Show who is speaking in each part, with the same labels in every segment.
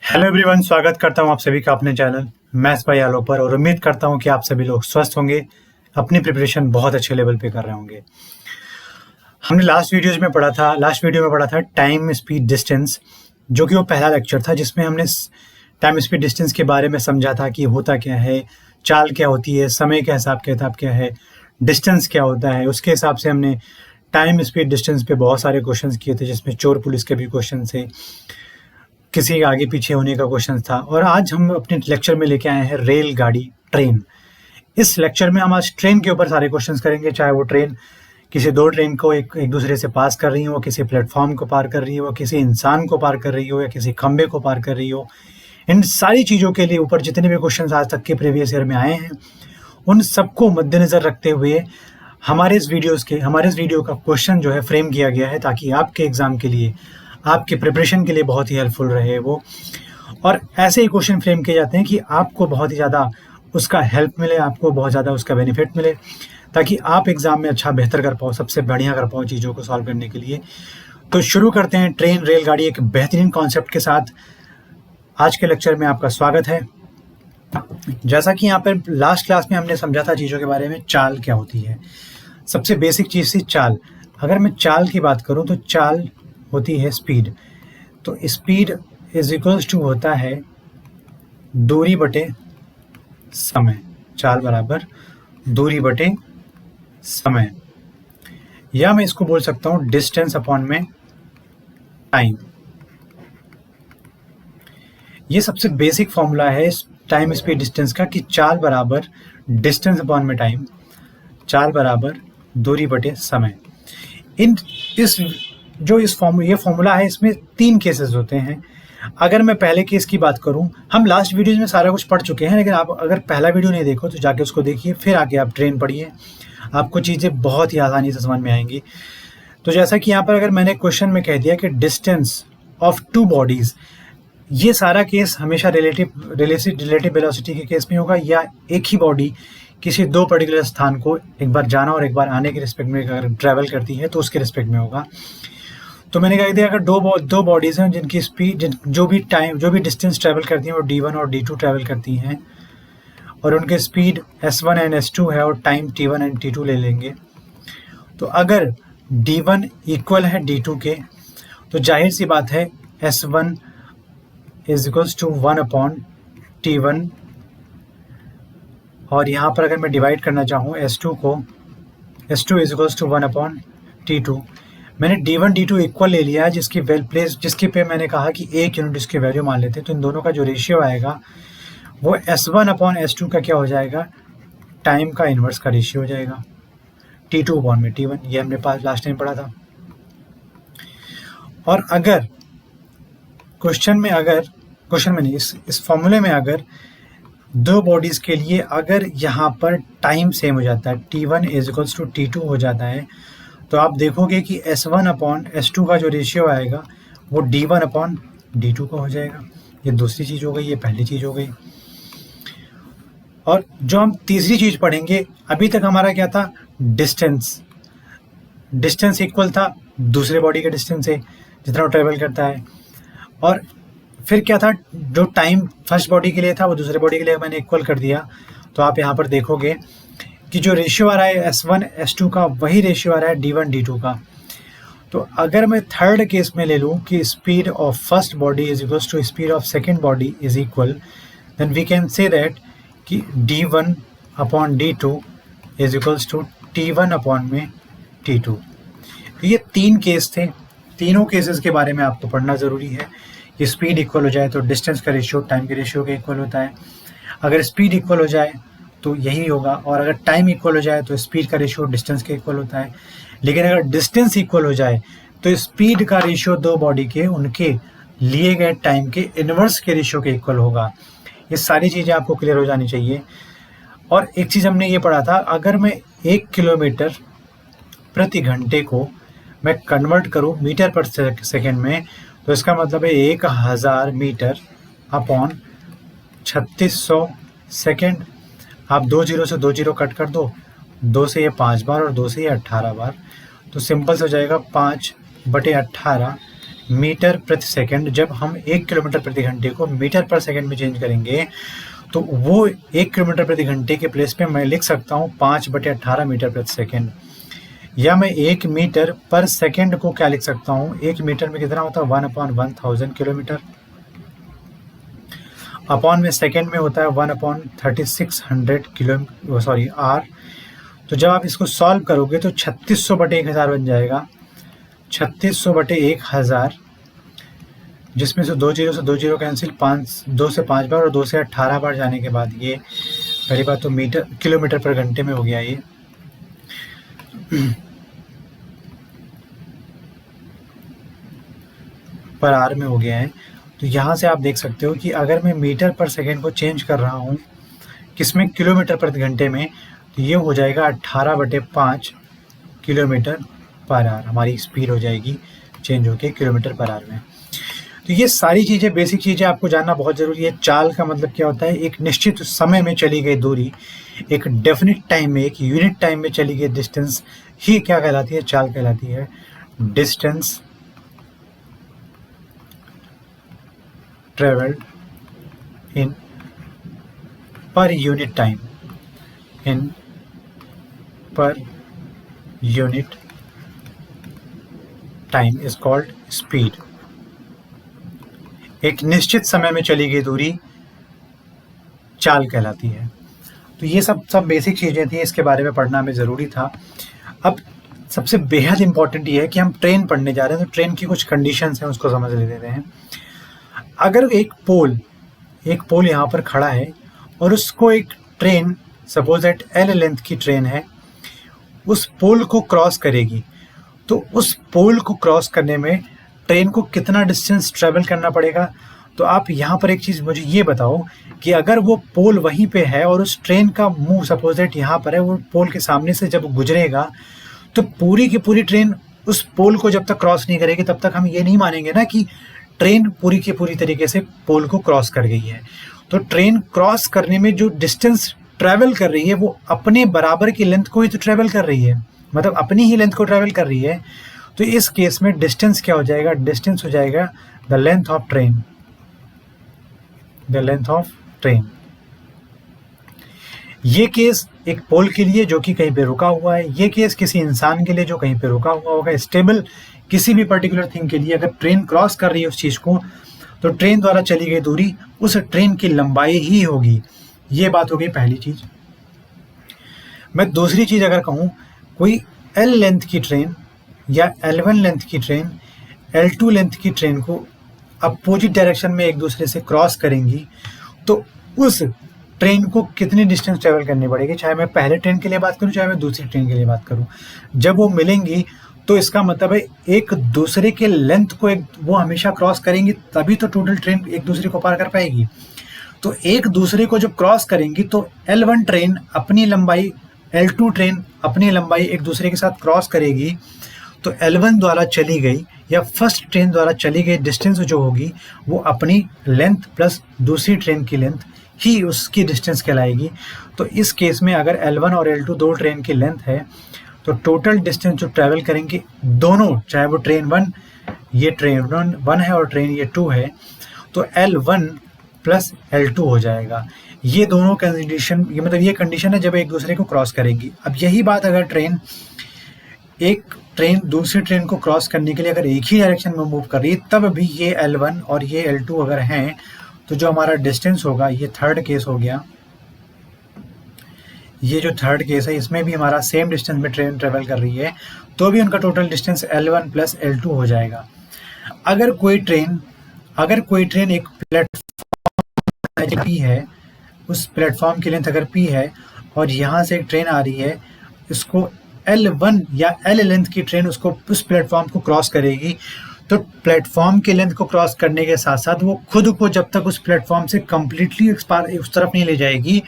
Speaker 1: Hello everyone, स्वागत करता हूं आप सभी का अपने चैनल मैथ्स बाय आलोक पर। और उम्मीद करता हूं कि आप सभी लोग स्वस्थ होंगे, अपनी प्रिपरेशन बहुत अच्छे लेवल पे कर रहे होंगे। हमने लास्ट वीडियो में पढ़ा था टाइम स्पीड डिस्टेंस, जो कि वो पहला लेक्चर था जिसमें हमने टाइम स्पीड डिस्टेंस के बारे में समझा था कि होता क्या है, चाल क्या होती है, समय का हिसाब किताब क्या है, डिस्टेंस क्या होता है। उसके हिसाब से हमने टाइम स्पीड डिस्टेंस पे बहुत सारे क्वेश्चंस किए थे, जिसमें चोर पुलिस के भी क्वेश्चन थे, किसी आगे पीछे होने का क्वेश्चन था। और आज हम अपने लेक्चर में लेके आए हैं रेलगाड़ी, ट्रेन। इस लेक्चर में हम आज ट्रेन के ऊपर सारे क्वेश्चंस करेंगे, चाहे वो ट्रेन किसी दो ट्रेन को एक दूसरे से पास कर रही हो, किसी प्लेटफॉर्म को पार कर रही हो, किसी इंसान को पार कर रही हो, या किसी खंबे को पार कर रही हो। इन सारी चीज़ों के लिए ऊपर जितने भी क्वेश्चन आज तक के प्रीवियस ईयर में आए हैं, उन सबको मद्देनज़र रखते हुए हमारे इस वीडियो का क्वेश्चन जो है फ्रेम किया गया है, ताकि आपके एग्ज़ाम के लिए, आपके प्रिपरेशन के लिए बहुत ही हेल्पफुल रहे वो। और ऐसे ही क्वेश्चन फ्रेम किए जाते हैं कि आपको बहुत ही ज़्यादा उसका हेल्प मिले, आपको बहुत ज़्यादा उसका बेनिफिट मिले, ताकि आप एग्ज़ाम में अच्छा बेहतर कर पाओ, सबसे बढ़िया कर पाओ चीज़ों को सॉल्व करने के लिए। तो शुरू करते हैं ट्रेन रेलगाड़ी एक बेहतरीन कॉन्सेप्ट के साथ। आज के लेक्चर में आपका स्वागत है। जैसा कि यहाँ पर लास्ट क्लास में हमने समझा था चीज़ों के बारे में, चाल क्या होती है। सबसे बेसिक चीज़ थी चाल। अगर मैं चाल की बात करूँ तो चाल होती है स्पीड। तो स्पीड इज इक्वल्स टू होता है दूरी बटे समय। चाल बराबर दूरी बटे समय, या मैं इसको बोल सकता हूँ डिस्टेंस अपॉन में टाइम। ये सबसे बेसिक फॉर्मूला है टाइम स्पीड डिस्टेंस का, कि चाल बराबर डिस्टेंस अपॉन में टाइम, चाल बराबर दूरी बटे समय। ये फॉर्मूला है, इसमें 3 केसेस होते हैं। अगर मैं पहले केस की बात करूं, हम लास्ट वीडियोज में सारा कुछ पढ़ चुके हैं, लेकिन आप अगर पहला वीडियो नहीं देखो तो जाके उसको देखिए, फिर आके आप ट्रेन पढ़िए, आपको चीज़ें बहुत ही आसानी से समझ में आएंगी। तो जैसा कि यहाँ पर अगर मैंने क्वेश्चन में कह दिया कि डिस्टेंस ऑफ 2 बॉडीज़, ये सारा केस हमेशा रिलेटिव वेलोसिटी के केस में होगा, या एक ही बॉडी किसी 2 पर्टिकुलर स्थान को एक बार जाना और एक बार आने के रिस्पेक्ट में अगर ट्रैवल करती है तो उसके रिस्पेक्ट में होगा। तो मैंने कह दिया अगर दो बॉडीज़ हैं जिनकी स्पीड जो भी डिस्टेंस ट्रैवल करती हैं वो D1 और D2 ट्रैवल करती हैं, और उनके स्पीड S1 एंड S2 है, और टाइम T1 एंड T2 ले लेंगे। तो अगर D1 इक्वल है D2 के, तो जाहिर सी बात है S1 is equals to 1 upon T1। और यहाँ पर अगर मैं डिवाइड करना चाहूँ S2 को, S2 is equals to 1 upon T2। मैंने D1 D2 इक्वल ले लिया है, जिसके पे मैंने कहा कि 1 यूनिट इसकी वैल्यू मान लेते हैं। तो इन दोनों का जो रेशियो आएगा वो S1 अपॉन S2 का क्या हो जाएगा, टाइम का इन्वर्स का रेशियो हो जाएगा, T2 अपॉन में T1। ये हमने पास लास्ट टाइम पढ़ा था। और अगर क्वेश्चन में नहीं, इस फॉर्मूले में अगर 2 बॉडीज़ के लिए अगर यहाँ पर टाइम सेम हो जाता है, T1 is equals to T2 हो जाता है, तो आप देखोगे कि S1 अपॉन S2 का जो रेशियो आएगा वो D1 अपॉन D2 का हो जाएगा। ये दूसरी चीज़ हो गई, ये पहली चीज़ हो गई। और जो हम तीसरी चीज़ पढ़ेंगे, अभी तक हमारा क्या था, डिस्टेंस इक्वल था दूसरे बॉडी के डिस्टेंस से, जितना वो ट्रेवल करता है। और फिर क्या था, जो टाइम फर्स्ट बॉडी के लिए था वो दूसरे बॉडी के लिए मैंने इक्वल कर दिया। तो आप यहाँ पर देखोगे कि जो रेशियो आ रहा है S1 S2 का, वही रेशियो आ रहा है D1 D2 का। तो अगर मैं थर्ड केस में ले लूँ कि speed of first body is equals to speed of second body is equal, then we can say that कि D1 upon D2 is equals to T1 upon में T2। तो ये 3 केस थे। तीनों केसेस के बारे में आपको पढ़ना ज़रूरी है। कि स्पीड इक्वल हो जाए तो डिस्टेंस का रेशियो टाइम के रेशियो के इक्वल होता है। अगर स्पीड इक्वल हो जाए तो यही होगा, और अगर टाइम इक्वल हो जाए तो स्पीड का रेशियो डिस्टेंस के इक्वल होता है। लेकिन अगर डिस्टेंस इक्वल हो जाए तो स्पीड का रेशियो 2 बॉडी के उनके लिए गए टाइम के इन्वर्स के रेशियो के इक्वल होगा। ये सारी चीज़ें आपको क्लियर हो जानी चाहिए। और एक चीज़ हमने ये पढ़ा था, अगर मैं 1 किलोमीटर प्रति घंटे को मैं कन्वर्ट करूँ मीटर पर सेकेंड में, तो इसका मतलब है 1000 मीटर अपॉन 3600 सेकेंड। आप 2 जीरो से 2 जीरो कट कर दो, 2 से ये 5 बार और 2 से ये 18 बार, तो सिंपल से हो जाएगा 5/18 मीटर प्रति सेकंड, जब हम 1 किलोमीटर प्रति घंटे को मीटर पर सेकंड में चेंज करेंगे तो वो 1 किलोमीटर प्रति घंटे के प्लेस पे मैं लिख सकता हूँ 5/18 मीटर प्रति सेकंड। या मैं 1 मीटर पर सेकंड को क्या लिख सकता हूँ, 1 मीटर में कितना होता है 1/1000 किलोमीटर, अपॉन में सेकंड में होता है 1/3600 किलो आर। तो जब आप इसको सॉल्व करोगे तो 3600/1000 बन जाएगा, 3600/1000, जिसमें से 2 जीरो कैंसिल, 2 से 5 बार और 2 से 18 बार जाने के बाद ये पहली बात तो किलोमीटर पर घंटे में हो गया, ये पर आर में हो गया है। तो यहाँ से आप देख सकते हो कि अगर मैं मीटर पर सेकेंड को चेंज कर रहा हूँ किसमें, किलोमीटर प्रति घंटे में, तो ये हो जाएगा 18/5 किलोमीटर पर आर, हमारी स्पीड हो जाएगी चेंज होके किलोमीटर पर आर में। तो ये सारी चीज़ें, बेसिक चीज़ें आपको जानना बहुत ज़रूरी है। चाल का मतलब क्या होता है, एक निश्चित समय में चली गई दूरी, एक डेफिनिट टाइम में, एक यूनिट टाइम में चली गई डिस्टेंस ही क्या कहलाती है, चाल कहलाती है। Distance travelled in per unit time, in per unit time is called speed. एक निश्चित समय में चली गई दूरी चाल कहलाती है। तो ये सब बेसिक चीज़ें थी, इसके बारे में पढ़ना हमें ज़रूरी था। अब सबसे बेहद इंपॉर्टेंट ये है कि हम ट्रेन पढ़ने जा रहे हैं, तो ट्रेन की कुछ कंडीशंस हैं, उसको समझ लेते हैं। अगर एक पोल यहाँ पर खड़ा है और उसको एक train, suppose that L length की ट्रेन है, उस पोल को क्रॉस करेगी, तो उस पोल को क्रॉस करने में ट्रेन को कितना डिस्टेंस ट्रेवल करना पड़ेगा। तो आप यहाँ पर एक चीज़ मुझे ये बताओ कि अगर वो पोल वहीं पे है और उस ट्रेन का मुंह सपोज दैट यहाँ पर है, वो पोल के सामने से जब गुजरेगा तो पूरी की पूरी ट्रेन उस पोल को जब तक क्रॉस नहीं करेगी तब तक हम ये नहीं मानेंगे ना कि ट्रेन पूरी की पूरी तरीके से पोल को क्रॉस कर गई है। तो ट्रेन क्रॉस करने में जो डिस्टेंस ट्रैवल कर रही है वो अपने बराबर की लेंथ को ही तो ट्रैवल कर रही है, मतलब अपनी ही लेंथ को ट्रैवल कर रही है। तो इस केस में डिस्टेंस क्या हो जाएगा, डिस्टेंस हो जाएगा the length of train, the length of train. ये केस एक पोल के लिए जो कि कहीं पे रुका हुआ है, ये केस किसी इंसान के लिए जो कहीं पे रुका हुआ होगा, स्टेबल किसी भी पर्टिकुलर थिंग के लिए अगर ट्रेन क्रॉस कर रही है उस चीज़ को, तो ट्रेन द्वारा चली गई दूरी उस ट्रेन की लंबाई ही होगी। ये बात हो गई पहली चीज़। मैं दूसरी चीज़ अगर कहूँ, कोई L लेंथ की ट्रेन या L1 लेंथ की ट्रेन L2 लेंथ की ट्रेन को अपोजिट डायरेक्शन में एक दूसरे से क्रॉस करेंगी, तो उस ट्रेन को कितनी डिस्टेंस ट्रेवल करनी पड़ेगी, चाहे मैं पहले ट्रेन के लिए बात करूं चाहे मैं दूसरी ट्रेन के लिए बात करूं। जब वो मिलेंगी तो इसका मतलब है एक दूसरे के लेंथ को वो हमेशा क्रॉस करेंगी, तभी तो टोटल ट्रेन एक दूसरे को पार कर पाएगी। तो एक दूसरे को जब क्रॉस करेंगी तो L1 ट्रेन अपनी लंबाई, L2 ट्रेन अपनी लंबाई एक दूसरे के साथ क्रॉस करेगी, तो L1 द्वारा चली गई या फर्स्ट ट्रेन द्वारा चली गई डिस्टेंस जो होगी वो अपनी लेंथ प्लस दूसरी ट्रेन की लेंथ ही उसकी डिस्टेंस कहलाएगी। तो इस केस में अगर L1 और L2 दो ट्रेन की लेंथ है तो टोटल डिस्टेंस जो ट्रैवल करेंगे दोनों, चाहे वो ट्रेन 1, ये ट्रेन 1 है और ट्रेन ये 2 है, तो L1 प्लस L2 हो जाएगा। ये दोनों कंडीशन, ये मतलब ये कंडीशन है जब एक दूसरे को क्रॉस करेंगी। अब यही बात अगर एक ट्रेन दूसरी ट्रेन को क्रॉस करने के लिए अगर एक ही डायरेक्शन में मूव कर रही है, तब भी ये L1 और ये L2 अगर हैं, तो जो हमारा डिस्टेंस होगा, ये थर्ड केस हो गया, ये जो थर्ड केस है इसमें भी हमारा सेम डिस्टेंस में ट्रेन ट्रेवल कर रही है, तो भी उनका total distance L1 plus L2 हो जाएगा। अगर कोई ट्रेन एक प्लेटफॉर्म P है, उस प्लेटफॉर्म की लेंथ अगर P है और यहाँ से एक ट्रेन आ रही है, इसको L1 या L लेंथ की ट्रेन उसको उस प्लेटफॉर्म को क्रॉस करेगी, तो प्लेटफॉर्म की लेंथ को क्रॉस करने के साथ साथ वो खुद को जब तक उस प्लेटफॉर्म से कम्प्लीटली उस तरफ नहीं ले जाएगी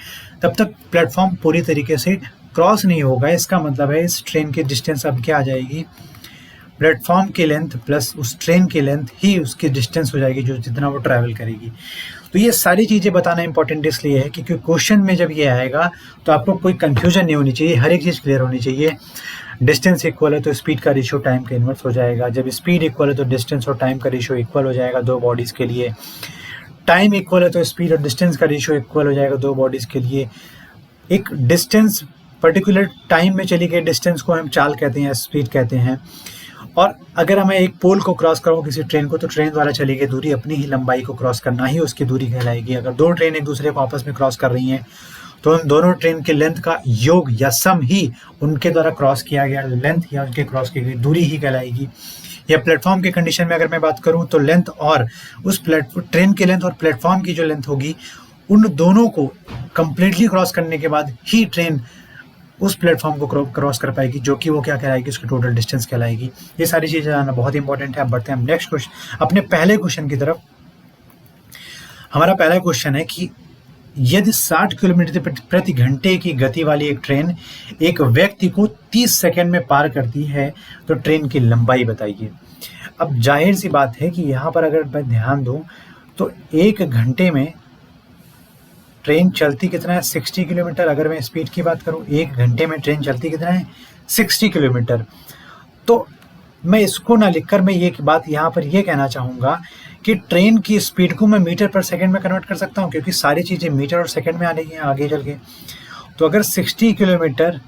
Speaker 1: तब तक प्लेटफॉर्म पूरी तरीके से क्रॉस नहीं होगा। इसका मतलब है इस ट्रेन की डिस्टेंस अब क्या आ जाएगी, प्लेटफॉर्म की लेंथ प्लस उस ट्रेन की लेंथ ही उसकी डिस्टेंस हो जाएगी जो जितना वो ट्रैवल करेगी। तो ये सारी चीज़ें बताना इंपॉर्टेंट इसलिए है क्योंकि क्वेश्चन में जब ये आएगा तो आपको कोई कन्फ्यूजन नहीं होनी चाहिए, हर एक चीज़ क्लियर होनी चाहिए। डिस्टेंस इक्वल है तो स्पीड का रेशियो टाइम का इन्वर्स हो जाएगा। जब स्पीड इक्वल है तो डिस्टेंस और टाइम का रेशियो इक्वल हो जाएगा दो बॉडीज़ के लिए। टाइम इक्वल है तो स्पीड और डिस्टेंस का रेशियो इक्वल हो जाएगा दो बॉडीज़ के लिए। एक डिस्टेंस पर्टिकुलर टाइम में चली गई डिस्टेंस को हम चाल कहते हैं, स्पीड कहते हैं। और अगर हमें एक पोल को क्रॉस करो किसी ट्रेन को, तो ट्रेन द्वारा चली गई दूरी अपनी ही लंबाई को क्रॉस करना ही उसकी दूरी कहलाएगी। अगर दो ट्रेन एक दूसरे को आपस में क्रॉस कर रही हैं तो उन दोनों ट्रेन के लेंथ का योग या सम ही उनके द्वारा क्रॉस किया गया लेंथ या उनके क्रॉस की गई दूरी ही कहलाएगी। या प्लेटफॉर्म के कंडीशन में अगर मैं बात करूं तो लेंथ और उस ट्रेन की लेंथ और प्लेटफॉर्म की जो लेंथ होगी, उन दोनों को कंप्लीटली क्रॉस करने के बाद ही ट्रेन उस प्लेटफॉर्म को क्रॉस कर पाएगी, जो कि वो क्या कहलाएगी, उसकी टोटल डिस्टेंस कहलाएगी। ये सारी चीज़ें जानना बहुत इंपॉर्टेंट है। अब बढ़ते हैं हम नेक्स्ट क्वेश्चन, अपने पहले क्वेश्चन की तरफ। हमारा पहला क्वेश्चन है कि यदि 60 किलोमीटर प्रति घंटे की गति वाली एक ट्रेन एक व्यक्ति को 30 सेकंड में पार करती है तो ट्रेन की लंबाई बताइए। अब जाहिर सी बात है कि यहाँ पर अगर मैं ध्यान दूँ तो एक घंटे में ट्रेन चलती कितना है, 60 किलोमीटर। अगर मैं स्पीड की बात करूं, एक घंटे में ट्रेन चलती कितना है, 60 किलोमीटर। तो मैं इसको ना लिखकर मैं ये बात यहाँ पर ये कहना चाहूँगा कि ट्रेन की स्पीड को मैं मीटर पर सेकंड में कन्वर्ट कर सकता हूँ, क्योंकि सारी चीज़ें मीटर और सेकंड में आ रही हैं आगे चल के। तो अगर 60 किलोमीटर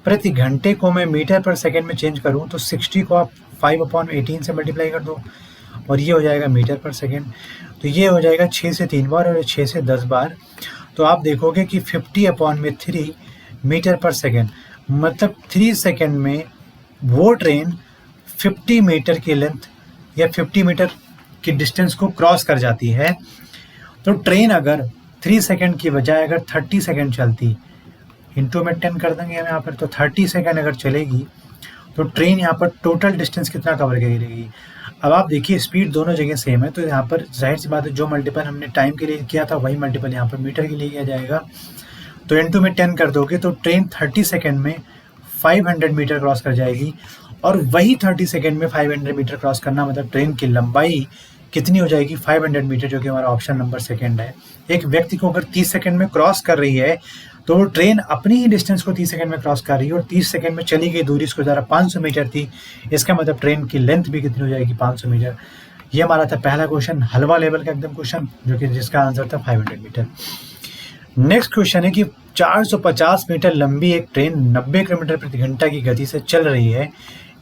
Speaker 1: प्रति घंटे को मैं मीटर पर सेकंड में चेंज करूँ तो 60 को आप 5/18 से मल्टीप्लाई कर दो और ये हो जाएगा मीटर पर सेकंड। तो ये हो जाएगा 6 से 3 बार और 6 से 10 बार। तो आप देखोगे कि 50/3 मीटर पर सेकंड, मतलब 3 सेकंड में वो ट्रेन 50 मीटर की लेंथ या 50 मीटर की डिस्टेंस को क्रॉस कर जाती है। तो ट्रेन अगर 3 सेकंड की बजाय अगर 30 सेकंड चलती, इंटू में 10 कर देंगे हम यहाँ पर, तो 30 सेकंड अगर चलेगी तो ट्रेन यहाँ पर टोटल डिस्टेंस कितना कवर करेगी। अब आप देखिए स्पीड दोनों जगह सेम है, तो यहाँ पर जाहिर सी बात है जो मल्टीपल हमने टाइम के लिए किया था वही मल्टीपल यहाँ पर मीटर के लिए किया जाएगा। तो इंटू में 10 कर दोगे तो ट्रेन 30 सेकंड में 500 मीटर क्रॉस कर जाएगी। और वही 30 सेकंड में 500 मीटर क्रॉस करना मतलब ट्रेन की लंबाई कितनी हो जाएगी, 500 मीटर, जो कि हमारा ऑप्शन नंबर सेकंड है। एक व्यक्ति को अगर 30 सेकंड में क्रॉस कर रही है तो वो ट्रेन अपनी ही डिस्टेंस को 30 सेकंड में क्रॉस कर रही है और 30 सेकंड में चली गई दूरी इसको ज़रा 500 मीटर थी। इसका मतलब ट्रेन की लेंथ भी कितनी हो जाएगी, 500 मीटर। ये हमारा था पहला क्वेश्चन, हलवा लेवल का एकदम क्वेश्चन, जो कि जिसका आंसर था 500 मीटर। नेक्स्ट क्वेश्चन है कि 450 मीटर लंबी एक ट्रेन 90 किलोमीटर प्रति घंटा की गति से चल रही है,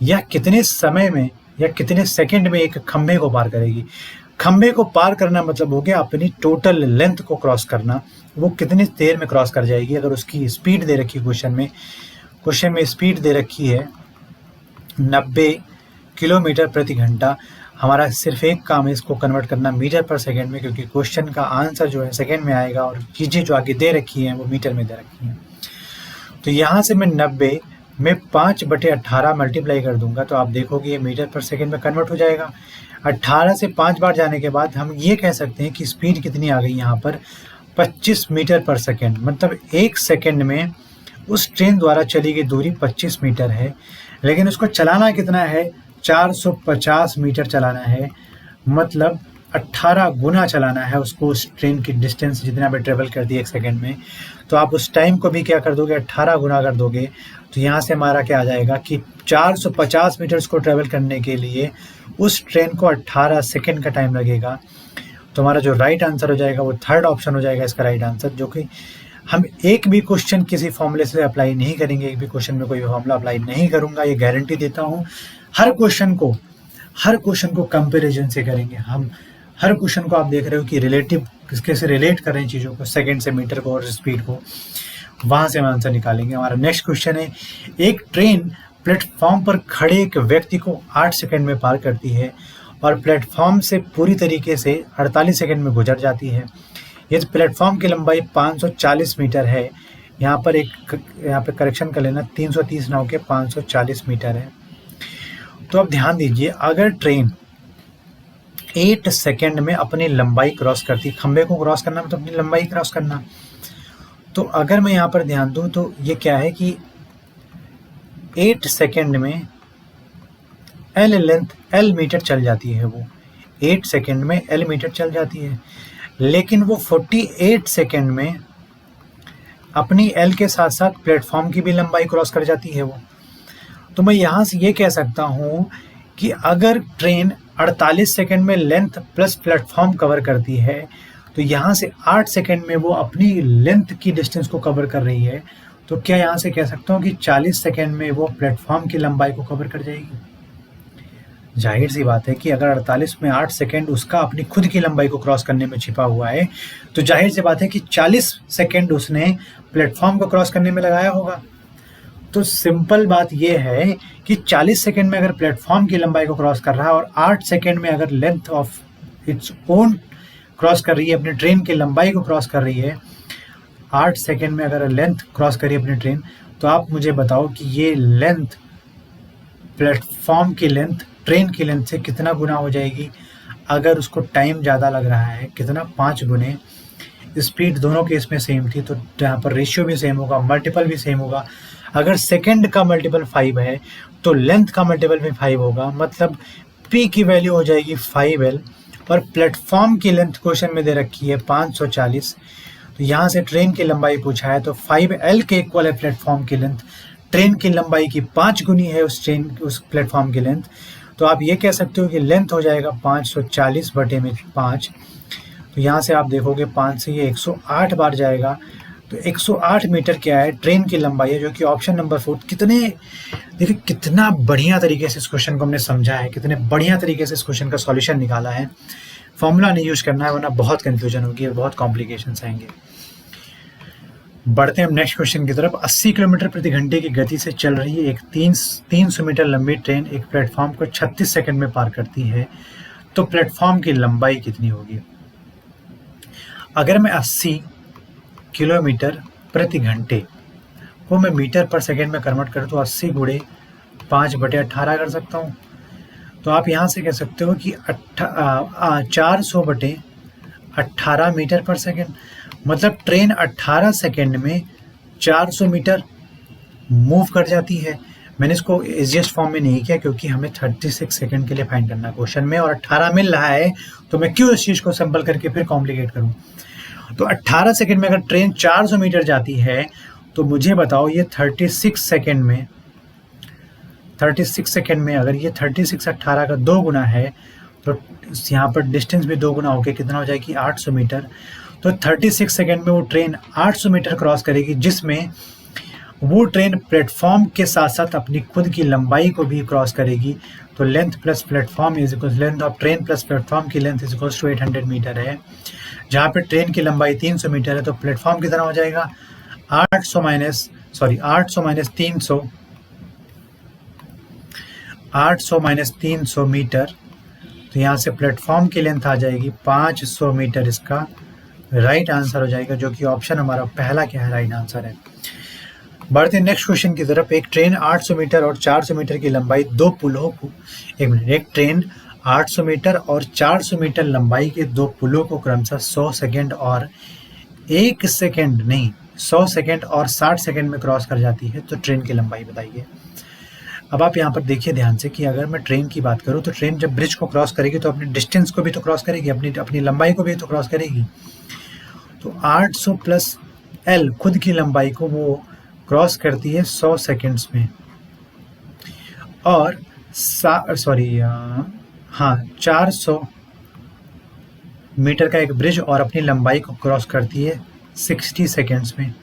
Speaker 1: यह कितने समय में या कितने सेकंड में एक खंभे को पार करेगी। खंभे को पार करना मतलब हो गया अपनी टोटल लेंथ को क्रॉस करना, वो कितनी देर में क्रॉस कर जाएगी। अगर उसकी स्पीड दे रखी है क्वेश्चन में स्पीड दे रखी है 90 किलोमीटर प्रति घंटा, हमारा सिर्फ एक काम है इसको कन्वर्ट करना मीटर पर सेकंड में, क्योंकि क्वेश्चन का आंसर जो है सेकंड में आएगा और चीज़ें जो आगे दे रखी हैं वो मीटर में दे रखी हैं। तो यहाँ से मैं 90 में 5/18 मल्टीप्लाई कर दूंगा तो आप देखोगे ये मीटर पर सेकंड में कन्वर्ट हो जाएगा। 18 से 5 बार जाने के बाद हम ये कह सकते हैं कि स्पीड कितनी आ गई यहाँ पर, 25 मीटर पर सेकंड। मतलब एक सेकंड में उस ट्रेन द्वारा चली गई दूरी 25 मीटर है, लेकिन उसको चलाना कितना है, 450 मीटर चलाना है। मतलब 18 गुना चलाना है उसको, उस ट्रेन की डिस्टेंस जितना भी ट्रेवल कर दी एक सेकंड में। तो आप उस टाइम को भी क्या कर दोगे, 18 गुना कर दोगे। तो यहाँ से हमारा क्या आ जाएगा कि 450 मीटर्स को ट्रेवल करने के लिए उस ट्रेन को 18 सेकंड का टाइम लगेगा। तो हमारा जो राइट आंसर हो जाएगा वो थर्ड ऑप्शन हो जाएगा इसका राइट आंसर, जो कि हम एक भी क्वेश्चन किसी फॉर्मूले से अप्लाई नहीं करेंगे, एक भी क्वेश्चन में कोई फॉर्मूला अप्लाई नहीं करूँगा, ये गारंटी देता हूँ। हर क्वेश्चन को कंपेरिजन से करेंगे हम। हर क्वेश्चन को आप देख रहे हो कि रिलेटिव कैसे रिलेट कर रहे हैं चीज़ों को, सेकंड से मीटर को और स्पीड को, वहाँ से हम आंसर निकालेंगे। हमारा नेक्स्ट क्वेश्चन है, एक ट्रेन प्लेटफॉर्म पर खड़े एक व्यक्ति को 8 सेकंड में पार करती है और प्लेटफॉर्म से पूरी तरीके से 48 सेकंड में गुजर जाती है। यदि प्लेटफॉर्म की लंबाई 540 मीटर है, यहाँ पर करेक्शन कर लेना, 330 ना होकर 540 मीटर है। तो अब ध्यान दीजिए, अगर ट्रेन 8 सेकंड में अपनी लंबाई क्रॉस करती, खंबे को क्रॉस करना मतलब अपनी लंबाई क्रॉस करना, तो अगर मैं यहाँ पर ध्यान दूँ तो ये क्या है कि 8 सेकंड में L मीटर चल जाती है। वो 8 सेकंड में L मीटर चल जाती है, लेकिन वो 48 सेकंड में अपनी L के साथ साथ प्लेटफॉर्म की भी लंबाई क्रॉस कर जाती है वो। तो मैं यहाँ से ये कह सकता हूँ कि अगर ट्रेन 48 सेकंड में लेंथ प्लस प्लेटफॉर्म कवर करती है, तो यहाँ से 8 सेकंड में वो अपनी लेंथ की डिस्टेंस को कवर कर रही है, तो क्या यहाँ से कह सकता हूँ कि 40 सेकंड में वो प्लेटफॉर्म की लंबाई को कवर कर जाएगी? जाहिर सी बात है कि अगर 48 में 8 सेकंड उसका अपनी खुद की लंबाई को क्रॉस करने में छिपा हुआ है, तो जाहिर सी बात है कि 40 सेकंड उसने प्लेटफॉर्म को क्रॉस करने में लगाया होगा। तो सिंपल बात यह है कि 40 सेकंड में अगर प्लेटफॉर्म की लंबाई को क्रॉस कर रहा है और 8 सेकंड में अगर length of its own cross कर रही है, अपनी ट्रेन की लंबाई को क्रॉस कर रही है, 8 सेकंड में अगर लेंथ क्रॉस करी अपनी ट्रेन, तो आप मुझे बताओ कि ये लेंथ प्लेटफॉर्म की लेंथ ट्रेन की लेंथ से कितना गुना हो जाएगी? अगर उसको टाइम ज़्यादा लग रहा है, कितना? 5 गुने। स्पीड दोनों केस में सेम थी, तो यहाँ पर रेशियो भी सेम होगा, मल्टीपल भी सेम होगा। अगर सेकंड का मल्टीपल 5 है तो लेंथ का मल्टीपल भी 5 होगा, मतलब P की वैल्यू हो जाएगी 5L। और प्लेटफॉर्म की लेंथ क्वेश्चन में दे रखी है 540, तो यहाँ से ट्रेन की लंबाई पूछा है, तो 5L के इक्वल है प्लेटफॉर्म की लेंथ। ट्रेन की लंबाई की 5 गुनी है उस प्लेटफॉर्म की लेंथ, तो आप ये कह सकते हो कि लेंथ हो जाएगा 540 बटे में 5। तो यहाँ से आप देखोगे 5 से ये 108 बार जाएगा, तो 108 मीटर क्या है? ट्रेन की लंबाई है, जो कि ऑप्शन नंबर 4। देखिए कितना बढ़िया तरीके से इस क्वेश्चन को हमने समझा है, कितने बढ़िया तरीके से इस क्वेश्चन का सॉल्यूशन निकाला है। फॉर्मूला नहीं यूज करना है, वरना बहुत कंफ्यूजन होगी और बहुत कॉम्प्लिकेशंस आएंगे। बढ़ते हैं हम नेक्स्ट क्वेश्चन की तरफ। 80 किलोमीटर प्रति घंटे की गति से चल रही एक 300 मीटर लंबी ट्रेन एक प्लेटफॉर्म को 36 सेकंड में पार करती है, तो प्लेटफॉर्म की लंबाई कितनी होगी? अगर मैं 80 किलोमीटर प्रति घंटे को मैं मीटर पर सेकंड में कन्वर्ट करूँ, तो 80 गुणे 5/18 कर सकता हूँ। तो आप यहाँ से कह सकते हो कि 400/18 मीटर पर सेकंड, मतलब ट्रेन 18 सेकंड में 400 मीटर मूव कर जाती है। मैंने इसको इजीएस्ट फॉर्म में नहीं किया क्योंकि हमें 36 सेकंड के लिए फाइंड करना क्वेश्चन में, और 18 मिल रहा है, तो मैं क्यों इस चीज़ को सिंपल करके फिर कॉम्प्लिकेट करूं। तो 18 सेकंड में अगर ट्रेन 400 मीटर जाती है, तो मुझे बताओ ये 36 सेकंड में अगर ये 36 18 का 2 गुना है, तो यहाँ पर डिस्टेंस भी 2 गुना होकर कितना हो जाएगी? 800 मीटर। तो 36 सेकंड में वो ट्रेन 800 मीटर क्रॉस करेगी, जिसमें वो ट्रेन प्लेटफॉर्म के साथ साथ अपनी खुद की लंबाई को भी क्रॉस करेगी। तो length plus platform is equal length of train plus platform की length is equal to 800 metre है। जहाँ पे ट्रेन की लंबाई 300 मीटर है, तो प्लेटफॉर्म कितना हो जाएगा? 800 माइनस 300 मीटर। तो यहाँ से प्लेटफॉर्म की लेंथ आ जाएगी 500 मीटर। इसका राइट आंसर हो जाएगा, जो कि ऑप्शन हमारा पहला क्या है? राइट आंसर है। बढ़ते हैं नेक्स्ट क्वेश्चन की तरफ। एक ट्रेन 800 मीटर और 400 मीटर की लंबाई दो पुलों को एक ट्रेन 800 मीटर और 400 मीटर लंबाई के 2 पुलों को क्रमशः 100 सेकंड और 100 सेकंड और 60 सेकंड में क्रॉस कर जाती है, तो ट्रेन की लंबाई बताइए। अब आप यहाँ पर देखिए ध्यान से कि अगर मैं ट्रेन की बात करूँ, तो ट्रेन जब ब्रिज को क्रॉस करेगी तो अपनी डिस्टेंस को भी तो क्रॉस करेगी, अपनी लंबाई को भी तो क्रॉस करेगी। तो 800 प्लस L खुद की लंबाई को वो क्रॉस करती है 100 सेकंड्स में, और 400 मीटर का एक ब्रिज और अपनी लंबाई को क्रॉस करती है 60 सेकंड्स में।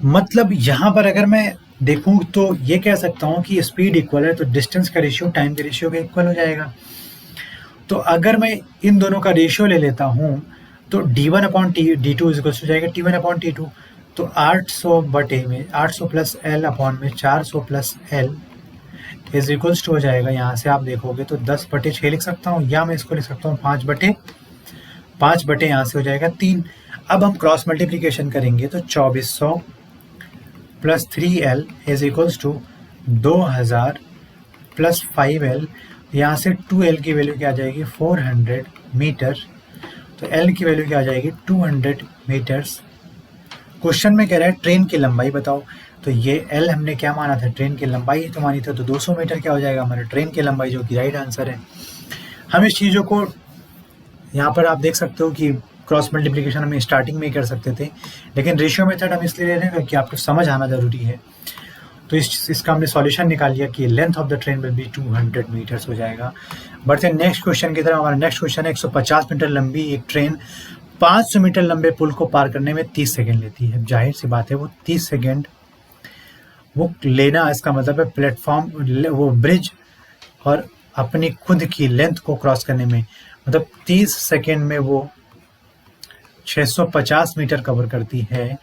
Speaker 1: मतलब यहाँ पर अगर मैं देखूं तो ये कह सकता हूँ कि स्पीड इक्वल है, तो डिस्टेंस का रेशियो टाइम के रेशियो के इक्वल हो जाएगा। तो अगर मैं इन दोनों का रेशियो ले लेता हूँ, तो d1/d2 इक्वल हो जाएगा t1/t2। तो 800 बटे में 800 प्लस L अपॉन में 400 plus L is equals to हो जाएगा। यहाँ से आप देखोगे तो 10/6 लिख सकता हूँ, या मैं इसको लिख सकता हूँ 5 बटे यहाँ से हो जाएगा 3। अब हम क्रॉस मल्टीप्लीकेशन करेंगे, तो 2400 plus 3L is equals to 2000 plus 5L। यहाँ से 2L की वैल्यू क्या आ जाएगी? 400 मीटर। तो L की वैल्यू क्या आ जाएगी? 200 मीटर्स। क्वेश्चन में कह रहा है ट्रेन की लंबाई बताओ, तो ये L हमने क्या माना था? ट्रेन की लंबाई ही तो मानी था, तो 200 मीटर क्या हो जाएगा हमारा? ट्रेन की लंबाई, जो कि राइट आंसर है। हम इस चीज़ों को यहाँ पर आप देख सकते हो कि क्रॉस मल्टीप्लिकेशन हम स्टार्टिंग में ही कर सकते थे, लेकिन रेशियो मेथड हम इसलिए ले रहे हैं क्योंकि आपको समझ आना ज़रूरी है। तो इसका हमने सॉल्यूशन निकाल लिया कि length of the train will be 200 metres हो जाएगा। बढ़ते हैं नेक्स्ट क्वेश्चन की तरफ। हमारा नेक्स्ट क्वेश्चन है 150 मीटर लंबी एक ट्रेन 500 मीटर लंबे पुल को पार करने में 30 सेकेंड लेती है। जाहिर सी बात है वो 30 सेकेंड वो लेना, इसका मतलब है प्लेटफॉर्म, वो ब्रिज और अपनी खुद की लेंथ को क्रॉस करने में, मतलब 30 सेकेंड में वो 650 मीटर कवर करती है।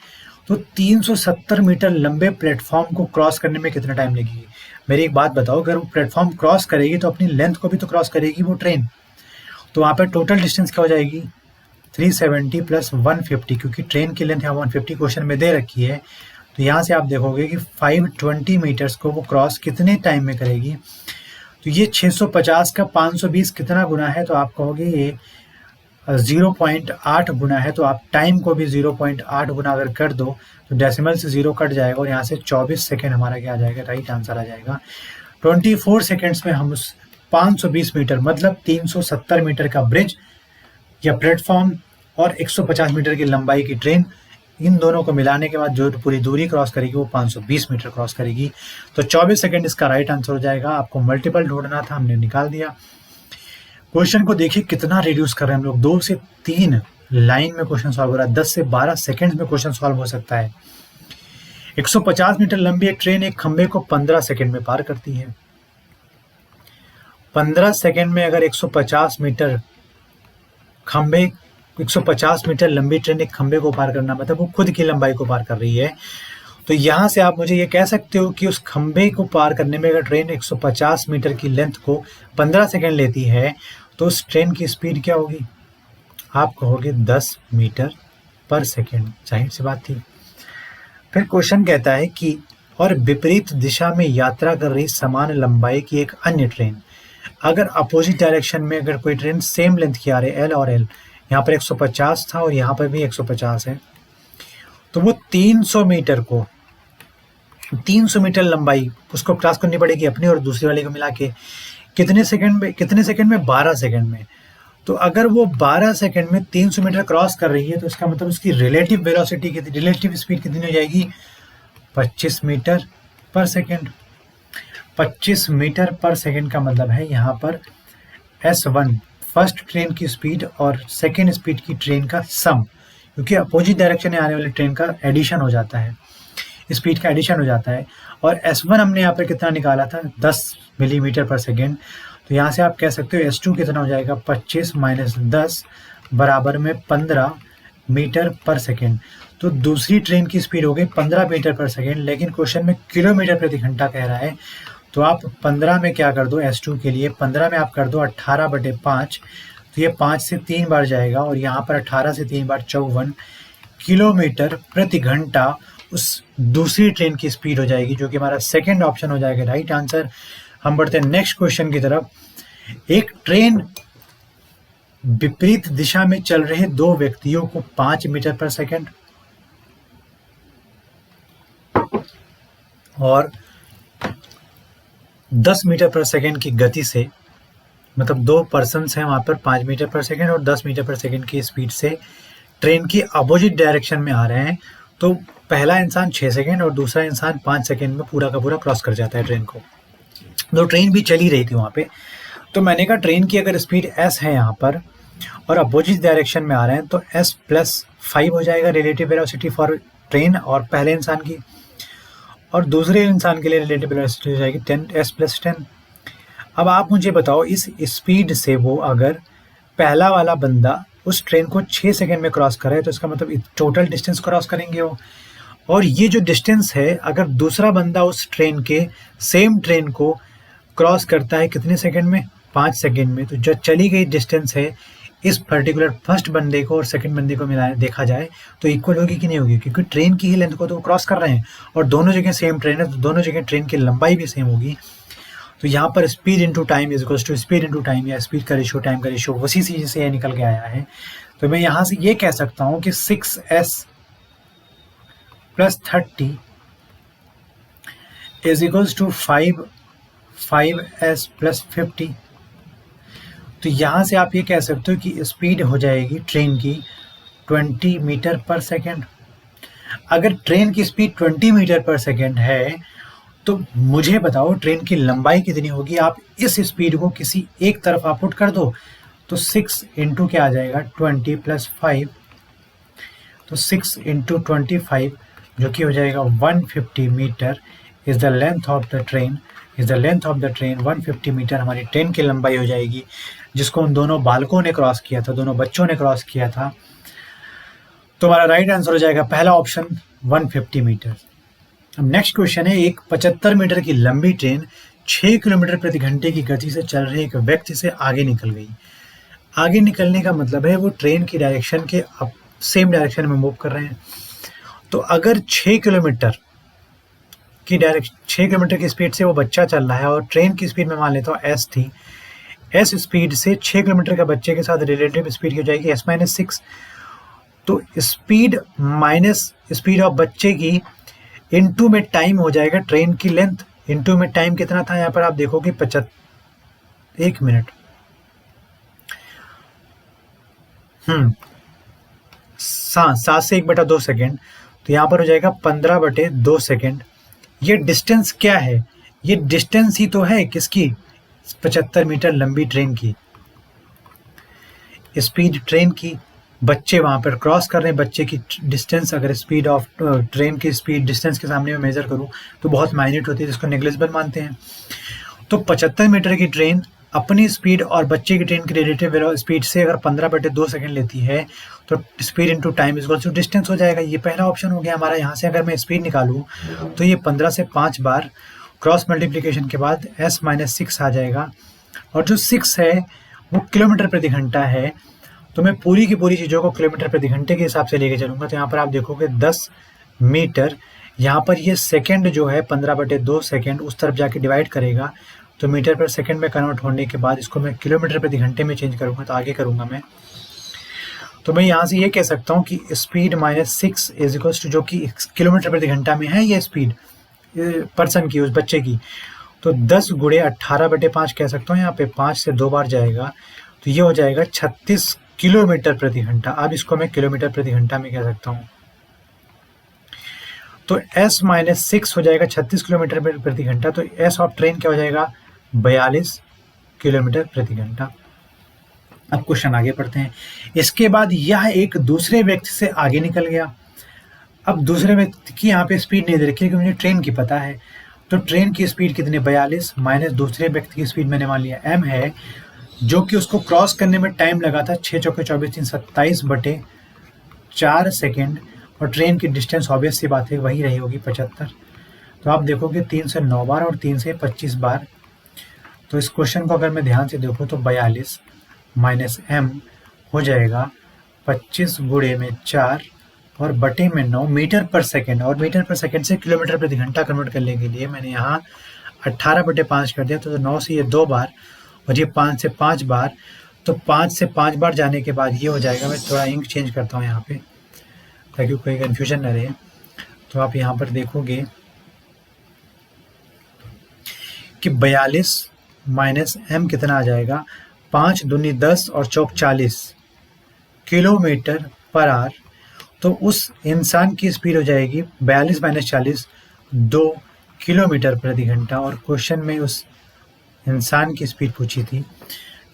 Speaker 1: तो 370 मीटर लंबे प्लेटफॉर्म को क्रॉस करने में कितना टाइम लगेगी? मेरी एक बात बताओ, अगर वो प्लेटफॉर्म क्रॉस करेगी तो अपनी लेंथ को भी तो क्रॉस करेगी वो ट्रेन। तो वहाँ पर टोटल डिस्टेंस क्या हो जाएगी? 370 प्लस 150, क्योंकि ट्रेन की लेंथ यहाँ 150 क्वेश्चन में दे रखी है। तो यहाँ से आप देखोगे कि 520 मीटर्स को वो क्रॉस कितने टाइम में करेगी। तो ये 650 का 520 कितना गुना है? तो आप कहोगे ये 0.8 गुना है। तो आप टाइम को भी 0.8 गुना अगर कर दो तो डेसिमल से 0 कट जाएगा और यहाँ से 24 सेकेंड हमारा क्या आ जाएगा? राइट आंसर आ जाएगा। 24 सेकेंड्स में हम उस 520 मीटर मतलब 370 मीटर का ब्रिज या प्लेटफॉर्म और 150 मीटर की लंबाई की ट्रेन, इन दोनों को मिलाने के बाद जो पूरी दूरी क्रॉस करेगी वो 520 मीटर क्रॉस करेगी। तो 24 सेकेंड इसका राइट आंसर हो जाएगा। आपको मल्टीपल ढूंढना था, हमने निकाल दिया। क्वेश्चन को देखिए कितना रिड्यूस कर रहे हैं हम लोग। 2 से 3 लाइन में क्वेश्चन सॉल्व हो रहा है। 10 से 12 सेकेंड में क्वेश्चन सॉल्व हो सकता है। 150 मीटर लंबी एक ट्रेन एक खंबे को 15 सेकेंड में पार करती है। 15 सेकेंड में अगर 150 मीटर खंबे 150 मीटर लंबी ट्रेन एक खंबे को पार करना, मतलब वो खुद की लंबाई को पार कर रही है। तो यहाँ से आप मुझे ये कह सकते हो कि उस खंबे को पार करने में अगर ट्रेन 150 मीटर की लेंथ को 15 सेकेंड लेती है तो उस ट्रेन की स्पीड क्या होगी? आप कहोगे 10 मीटर पर सेकेंड। जाहिर सी बात थी। फिर क्वेश्चन कहता है कि और विपरीत दिशा में यात्रा कर रही समान लंबाई की एक अन्य ट्रेन, अगर अपोजिट डायरेक्शन में अगर कोई ट्रेन सेम लेंथ की आ रही है, एल और एल, यहाँ पर 150 था और यहाँ पर भी 150 है, तो वो 300 मीटर को 300 मीटर लंबाई उसको क्रॉस करनी पड़ेगी अपनी और दूसरी वाले को मिला के। कितने सेकंड में? 12 सेकंड में। तो अगर वो 12 सेकंड में 300 मीटर क्रॉस कर रही है तो इसका मतलब उसकी रिलेटिव वेलोसिटी कितनी, रिलेटिव स्पीड कितनी हो जाएगी? 25 मीटर पर सेकंड। 25 मीटर पर सेकंड का मतलब है यहाँ पर S1 फर्स्ट ट्रेन की स्पीड और सेकेंड स्पीड की ट्रेन का सम, क्योंकि अपोजिट डायरेक्शन में आने वाली ट्रेन का एडिशन हो जाता है, स्पीड का एडिशन हो जाता है। और S1 हमने यहाँ पर कितना निकाला था? 10 मिलीमीटर पर सेकेंड। तो यहाँ से आप कह सकते हो S2 कितना हो जाएगा? 25 माइनस 10 बराबर में 15 मीटर पर सेकेंड। तो दूसरी ट्रेन की स्पीड हो गई 15 मीटर पर सेकेंड, लेकिन क्वेश्चन में किलोमीटर प्रति घंटा कह रहा है। तो आप 15 में क्या कर दो? S2 के लिए 15 में आप कर दो 18/5, तो ये 5 से 3 बार जाएगा और यहाँ पर 18 से 3 बार 54 किलोमीटर प्रति घंटा उस दूसरी ट्रेन की स्पीड हो जाएगी, जो कि हमारा सेकंड ऑप्शन हो जाएगा राइट आंसर। हम बढ़ते हैं नेक्स्ट क्वेश्चन की तरफ। एक ट्रेन विपरीत दिशा में चल रहे 2 व्यक्तियों को 5 मीटर पर सेकंड और 10 मीटर पर सेकंड की गति से, मतलब 2 पर्सन्स हैं वहां पर 5 मीटर पर सेकंड और 10 मीटर पर सेकंड की स्पीड से ट्रेन की अपोजिट डायरेक्शन में आ रहे हैं। तो पहला इंसान 6 सेकंड और दूसरा इंसान 5 सेकंड में पूरा का पूरा क्रॉस कर जाता है ट्रेन को। तो ट्रेन भी चली रही थी वहाँ पे। तो मैंने कहा ट्रेन की अगर स्पीड s है यहाँ पर और अपोजिट डायरेक्शन में आ रहे हैं तो s+5 हो जाएगा रिलेटिव वेलोसिटी फॉर ट्रेन और पहले इंसान की, और दूसरे इंसान के लिए रिलेटिव वेलोसिटी हो जाएगी 10s+10। अब आप मुझे बताओ इस स्पीड से वो अगर पहला वाला बंदा उस ट्रेन को 6 सेकंड में क्रॉस करे तो इसका मतलब टोटल डिस्टेंस क्रॉस करेंगे वो। और ये जो डिस्टेंस है अगर दूसरा बंदा उस ट्रेन के सेम ट्रेन को क्रॉस करता है कितने सेकंड में? 5 सेकंड में। तो जो चली गई डिस्टेंस है इस पर्टिकुलर फर्स्ट बंदे को और सेकंड बंदे को मिलाए देखा जाए तो इक्वल होगी कि नहीं होगी, क्योंकि ट्रेन की ही लेंथ को तो क्रॉस कर रहे हैं और दोनों जगह सेम ट्रेन है तो दोनों जगह ट्रेन की लंबाई भी सेम होगी। तो यहाँ पर speed into time is equals to speed into time या स्पीड का रेशियो टाइम का रेशियो उसी चीज से निकल के आया है। तो मैं यहाँ से ये कह सकता हूँ कि 6s + 30 is equals to 5s + 50। तो यहाँ से आप ये कह सकते हो कि स्पीड हो जाएगी ट्रेन की 20 मीटर पर सेकेंड। अगर ट्रेन की स्पीड 20 मीटर पर सेकेंड है तो मुझे बताओ ट्रेन की लंबाई कितनी होगी। आप इस स्पीड को किसी एक तरफ आप पुट कर दो तो 6 इंटू क्या आ जाएगा 20 + 5, तो 6 इंटू 25 जो कि हो जाएगा 150 metre is the length of the train. 150 metre हमारी ट्रेन की लंबाई हो जाएगी, जिसको उन दोनों बालकों ने क्रॉस किया था, दोनों बच्चों ने क्रॉस किया था। तो हमारा राइट आंसर हो जाएगा पहला ऑप्शन 150 मीटर। अब नेक्स्ट क्वेश्चन है, एक 75 मीटर की लंबी ट्रेन 6 किलोमीटर प्रति घंटे की गति से चल रहे एक व्यक्ति से आगे निकल गई। आगे निकलने का मतलब है वो ट्रेन की डायरेक्शन के सेम डायरेक्शन में मूव कर रहे हैं। तो अगर 6 किलोमीटर की स्पीड से वो बच्चा चल रहा है और ट्रेन की स्पीड में मान लेता हूँ s थी, s स्पीड से 6 किलोमीटर का बच्चे के साथ रिलेटिव स्पीड हो जाएगी s-6। तो स्पीड माइनस स्पीड ऑफ बच्चे की इनटू में टाइम हो जाएगा ट्रेन की लेंथ। इनटू में टाइम कितना था यहाँ पर आप देखोगे 1 मिनट 7 से 1/2 सेकेंड, तो यहाँ पर हो जाएगा 15/2 सेकेंड। ये डिस्टेंस क्या है? ये डिस्टेंस ही तो है किसकी? 75 मीटर लंबी ट्रेन की। स्पीड ट्रेन की, बच्चे वहाँ पर क्रॉस कर रहे हैं, बच्चे की डिस्टेंस अगर स्पीड ऑफ ट्रेन की स्पीड डिस्टेंस के सामने में मेजर करूँ तो बहुत माइन्यूट होती है, जिसको नेग्लिजिबल मानते हैं। तो 75 मीटर की ट्रेन अपनी स्पीड और बच्चे की ट्रेन की रिलेटिव स्पीड से अगर 15/2 सेकेंड लेती है तो speed into time equals to distance हो जाएगा। ये पहला ऑप्शन हो गया हमारा। यहाँ से अगर मैं स्पीड निकालूँ तो ये 15 से 5 बार क्रॉस मल्टीप्लिकेशन के बाद s-6 आ जाएगा, और जो 6 है वो किलोमीटर प्रति घंटा है। तो मैं पूरी की पूरी चीज़ों को किलोमीटर प्रति घंटे के हिसाब से लेके चलूँगा। तो यहाँ पर आप देखोगे 10 मीटर, यहाँ पर ये सेकेंड जो है 15/2 सेकेंड उस तरफ जाके डिवाइड करेगा, तो मीटर पर सेकंड में कन्वर्ट होने के बाद इसको मैं किलोमीटर प्रति घंटे में चेंज करूँगा, तो आगे करूँगा मैं। तो मैं यहाँ से ये कह सकता हूँ कि स्पीड -6 इज इक्वल्स टू, जो कि किलोमीटर प्रति घंटा में है ये स्पीड पर्सन की, उस बच्चे की, तो 10 × 18/5 कह सकता हूँ। यहाँ पे 5 से 2 बार जाएगा, तो ये हो जाएगा 36 किलोमीटर प्रति घंटा। अब इसको मैं किलोमीटर प्रति घंटा में कह सकता हूँ। तो s-6 हो जाएगा 36 किलोमीटर प्रति घंटा। तो s ऑफ ट्रेन क्या हो जाएगा 42 किलोमीटर प्रति घंटा। अब क्वेश्चन आगे पढ़ते हैं। इसके बाद यह एक दूसरे व्यक्ति से आगे निकल गया। अब दूसरे व्यक्ति की यहाँ पे स्पीड नहीं दे रखी, क्योंकि मुझे ट्रेन की पता है। तो ट्रेन की स्पीड कितनी 42 माइनस दूसरे व्यक्ति की स्पीड मैंने मान लिया m है, जो कि उसको क्रॉस करने में टाइम लगा था 6 चौके 24 3 27/4 सेकेंड, और ट्रेन की डिस्टेंस ऑब्वियस सी बात है वही रही होगी 75। तो आप देखोगे 3 से 9 बार और 3 से 25 बार। तो इस क्वेश्चन को अगर मैं ध्यान से देखूँ तो 42 माइनस m हो जाएगा 25 × 4 और बटे में 9 मीटर पर सेकेंड, और मीटर पर सेकेंड से किलोमीटर प्रति घंटा कन्वर्ट करने के लिए मैंने यहाँ 18/5 कर दिया। तो 9 से ये 2 बार और ये 5 से 5 बार, तो 5 से 5 बार जाने के बाद ये हो जाएगा। मैं थोड़ा इंक चेंज करता हूँ यहाँ पे ताकि कोई कन्फ्यूजन न रहे। तो आप यहाँ पर देखोगे कि 42 माइनस m कितना आ जाएगा 5 दूनी 10 और चौक 40 किलोमीटर पर आवर। तो उस इंसान की स्पीड हो जाएगी 42 माइनस 40 2 किलोमीटर प्रति घंटा। और क्वेश्चन में उस इंसान की स्पीड पूछी थी,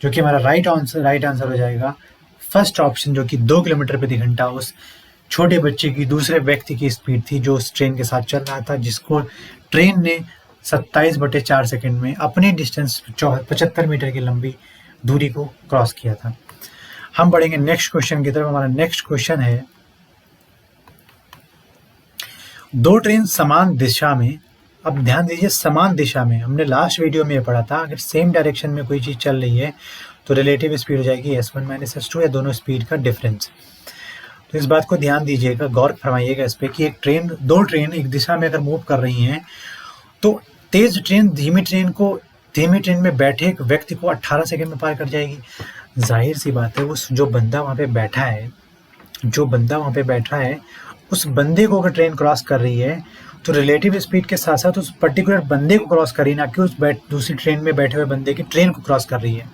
Speaker 1: जो कि हमारा राइट आंसर हो जाएगा फर्स्ट ऑप्शन, जो कि 2 किलोमीटर प्रति घंटा उस छोटे बच्चे की, दूसरे व्यक्ति की स्पीड थी जो उस ट्रेन के साथ चल रहा था, जिसको ट्रेन ने 27/4 सेकेंड में अपनी डिस्टेंस 75 मीटर की लंबी दूरी को क्रॉस किया था। हम बढ़ेंगे नेक्स्ट क्वेश्चन की तरफ। हमारा नेक्स्ट क्वेश्चन है, 2 ट्रेन समान दिशा में, अब ध्यान दीजिए समान दिशा में, हमने लास्ट वीडियो में पढ़ा था अगर सेम डायरेक्शन में कोई चीज़ चल रही है तो रिलेटिव स्पीड हो जाएगी s1 माइनस s2, या दोनों स्पीड का डिफरेंस। तो इस बात को ध्यान दीजिएगा, गौर फरमाइएगा इस पर कि दो ट्रेन एक दिशा में अगर मूव कर रही हैं तो तेज ट्रेन धीमी ट्रेन में बैठे एक व्यक्ति को 18 सेकंड में पार कर जाएगी। जाहिर सी बात है उस जो बंदा वहाँ पे बैठा है उस बंदे को अगर ट्रेन क्रॉस कर रही है तो रिलेटिव स्पीड के साथ साथ उस पर्टिकुलर बंदे को क्रॉस कर रही है, ना कि उस दूसरी ट्रेन में बैठे हुए बंदे की ट्रेन को क्रॉस कर रही है।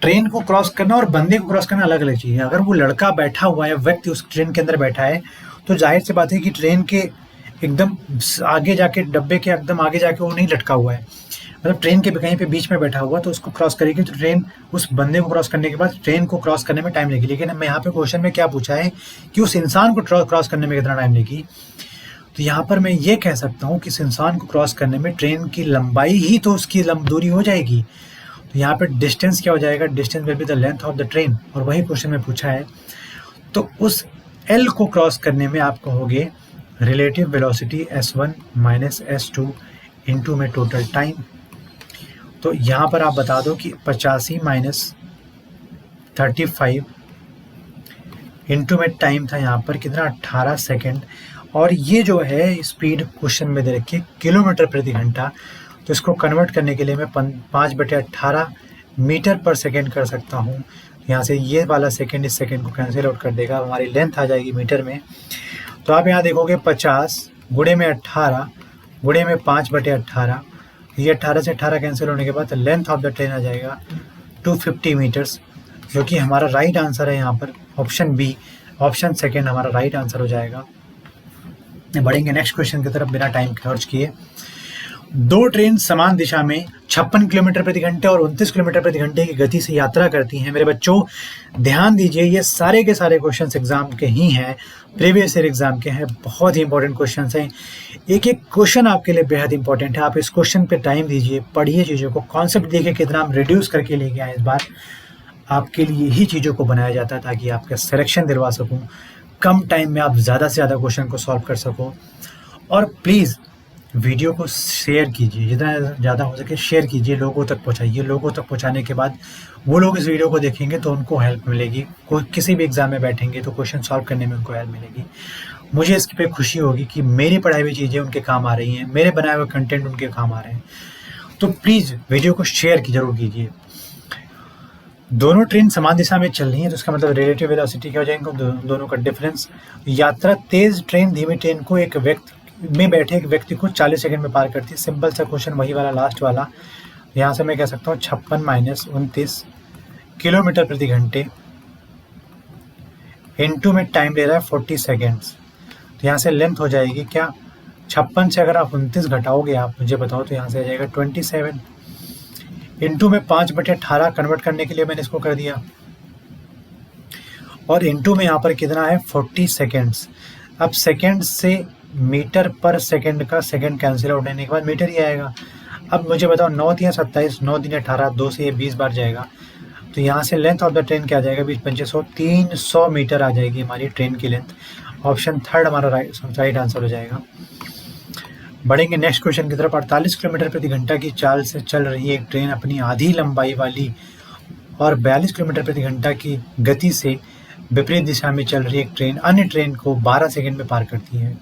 Speaker 1: ट्रेन को क्रॉस करना और बंदे को क्रॉस करना अलग अलग चीज़ है। अगर वो लड़का बैठा हुआ है, व्यक्ति उस ट्रेन के अंदर बैठा है, तो जाहिर सी बात है कि ट्रेन के एकदम आगे जाके, डब्बे के एकदम आगे जाके वो नहीं लटका हुआ है, मतलब ट्रेन के कहीं पे बीच में बैठा हुआ, तो उसको क्रॉस करेगी तो ट्रेन उस बंदे को क्रॉस करने के बाद ट्रेन को क्रॉस करने में टाइम लगेगी। लेकिन मैं यहाँ पे क्वेश्चन में क्या पूछा है कि उस इंसान को क्रॉस करने में कितना टाइम लगेगी, तो यहाँ पर मैं ये कह सकता हूँ कि इस इंसान को क्रॉस करने में ट्रेन की लंबाई ही तो उसकी दूरी हो जाएगी। तो यहाँ पे डिस्टेंस क्या हो जाएगा, distance will be the length of the train, और वही क्वेश्चन में पूछा है। तो उस एल को क्रॉस करने में आप कहोगे relative velocity s1 minus s2 into में टोटल टाइम। तो यहाँ पर आप बता दो कि 85 माइनस 35 इंटू में टाइम था यहाँ पर कितना, 18 सेकेंड, और ये जो है स्पीड क्वेश्चन में दे रखी है किलोमीटर प्रति घंटा। तो इसको कन्वर्ट करने के लिए मैं 5/18 मीटर पर सेकेंड कर सकता हूँ। यहाँ से ये वाला सेकेंड इस सेकेंड को कैंसिल आउट कर देगा, हमारी लेंथ आ जाएगी मीटर में। तो आप यहाँ देखोगे 50 गुणे में 18 गुणे में 5/18, ये 18 से 18 कैंसिल होने के बाद लेंथ ऑफ द ट्रेन आ जाएगा 250 मीटर्स, जो कि हमारा राइट आंसर है यहाँ पर ऑप्शन बी, ऑप्शन सेकेंड हमारा राइट आंसर हो जाएगा। बढ़ेंगे नेक्स्ट क्वेश्चन की तरफ बिना टाइम खर्च किए। दो ट्रेन समान दिशा में 56 किलोमीटर प्रति घंटे और 29 किलोमीटर प्रति घंटे की गति से यात्रा करती हैं। मेरे बच्चों ध्यान दीजिए, ये सारे के सारे क्वेश्चंस एग्जाम के ही हैं, प्रीवियस ईयर एग्जाम के हैं, बहुत ही इंपॉर्टेंट क्वेश्चंस हैं। एक एक क्वेश्चन आपके लिए बेहद इंपॉर्टेंट है। आप इस क्वेश्चन पे टाइम दीजिए, पढ़िए चीज़ों को, कॉन्सेप्ट देखिए कितना हम रिड्यूस करके लेके आए। इस बार आपके लिए ही चीज़ों को बनाया जाता है ताकि आपका सिलेक्शन दिलवा सकूँ, कम टाइम में आप ज़्यादा से ज़्यादा क्वेश्चन को सॉल्व कर सको। और प्लीज़ वीडियो को शेयर कीजिए, जितना ज़्यादा हो सके शेयर कीजिए, लोगों तक पहुंचाइए। लोगों तक पहुंचाने के बाद वो लोग इस वीडियो को देखेंगे तो उनको हेल्प मिलेगी, कोई किसी भी एग्जाम में बैठेंगे तो क्वेश्चन सॉल्व करने में उनको हेल्प मिलेगी। मुझे इस पे खुशी होगी कि मेरी पढ़ाई हुई चीज़ें उनके काम आ रही हैं, मेरे बनाए हुए कंटेंट उनके काम आ रहे हैं। तो प्लीज़ वीडियो को शेयर जरूर कीजिए। दोनों ट्रेन समान दिशा में चल रही है तो इसका मतलब रिलेटिव वेलोसिटी क्या हो जाएगा, दोनों का डिफरेंस। यात्रा तेज ट्रेन धीमी ट्रेन को एक व्यक्ति में बैठे एक व्यक्ति को 40 सेकंड में पार करती है। सिंपल सा क्वेश्चन, वही वाला लास्ट वाला। यहाँ से मैं कह सकता हूँ 56 माइनस 29 किलोमीटर प्रति घंटे इनटू में टाइम ले रहा है 40 सेकेंड्स। तो यहाँ से लेंथ हो जाएगी क्या, 56 से अगर आप 29 घटाओगे, आप मुझे बताओ, तो यहाँ से आ जाएगा 27 इंटू में 5/18 कन्वर्ट करने के लिए मैंने इसको कर दिया, और इंटू में यहाँ पर कितना है 40 सेकेंड्स। अब सेकेंड से मीटर पर सेकेंड का सेकेंड कैंसिल आउट होने के बाद मीटर ही आएगा। अब मुझे बताओ 9 × 27, 9 × 18, 2 से ये 20 बार जाएगा। तो यहाँ से लेंथ ऑफ द ट्रेन क्या आ जाएगा, 20×500 300 मीटर आ जाएगी हमारी ट्रेन की लेंथ। ऑप्शन थर्ड हमारा राइट आंसर हो जाएगा। बढ़ेंगे नेक्स्ट क्वेश्चन की तरफ। 48 किलोमीटर प्रति घंटा की चाल से चल रही एक ट्रेन अपनी आधी लंबाई वाली और 42 किलोमीटर प्रति घंटा की गति से विपरीत दिशा में चल रही एक ट्रेन अन्य ट्रेन को 12 सेकेंड में पार करती है।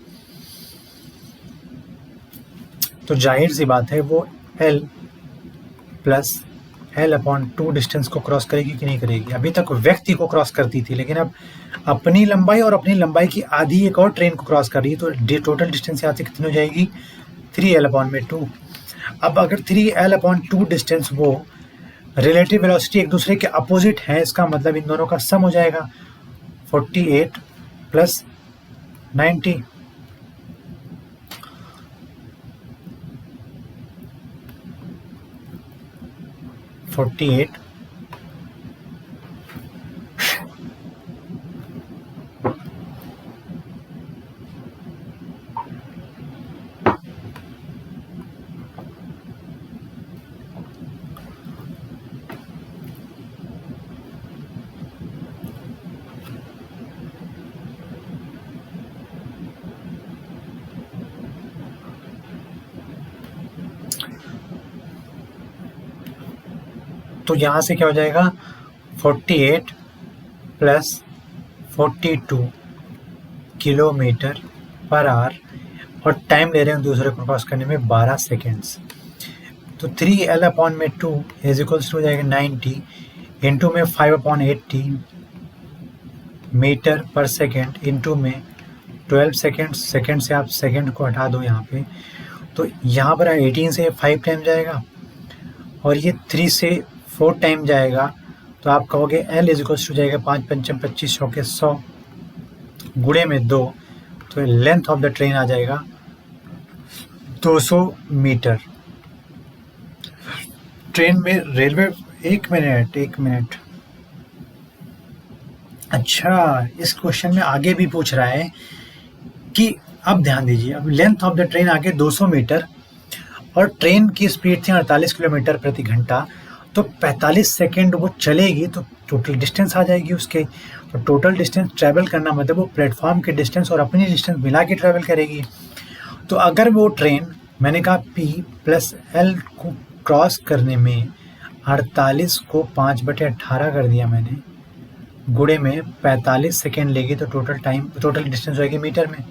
Speaker 1: तो जाहिर सी बात है वो L + L/2 डिस्टेंस को क्रॉस करेगी कि नहीं करेगी। अभी तक व्यक्ति को क्रॉस करती थी, लेकिन अब अपनी लंबाई और अपनी लंबाई की आधी एक और ट्रेन को क्रॉस कर रही है। तो टोटल डिस्टेंस यहाँ से कितनी हो जाएगी, 3L/2। अब अगर 3L/2 डिस्टेंस वो रिलेटिव वेलोसिटी एक दूसरे के अपोजिट है, इसका मतलब इन दोनों का सम हो जाएगा 48 + 90। तो यहाँ से क्या हो जाएगा 48 + 42 किलोमीटर पर आवर, और टाइम ले रहे हैं दूसरे को क्रॉस करने में 12 सेकेंड्स। तो 3L/2 = हो जाएगा 90 इंटू में 5/80 मीटर पर सेकेंड इंटू में 12 सेकेंड। सेकेंड से आप सेकेंड को हटा दो यहाँ पे, तो यहाँ पर 18 से 5 टाइम जाएगा और ये 3 से 4 टाइम जाएगा। तो आप कहोगे L = हो जाएगा 5 × 5 = 25, 100 के 100 गुणे में 2। तो लेंथ ऑफ द ट्रेन आ जाएगा 200 मीटर ट्रेन में रेलवे, एक मिनट। अच्छा, इस क्वेश्चन में आगे भी पूछ रहा है कि अब ध्यान दीजिए, अब लेंथ ऑफ द ट्रेन आगे 200 मीटर और ट्रेन की स्पीड थी 48 किलोमीटर प्रति घंटा, तो 45 सेकेंड वो चलेगी तो टोटल डिस्टेंस आ जाएगी उसके। तो टोटल डिस्टेंस ट्रैवल करना मतलब वो प्लेटफॉर्म के डिस्टेंस और अपनी डिस्टेंस मिला के ट्रैवल करेगी। तो अगर वो ट्रेन, मैंने कहा P प्लस L को क्रॉस करने में 48 को 5/18 कर दिया मैंने, गुणे में 45 सेकेंड लेगी तो टोटल डिस्टेंस होगी मीटर में।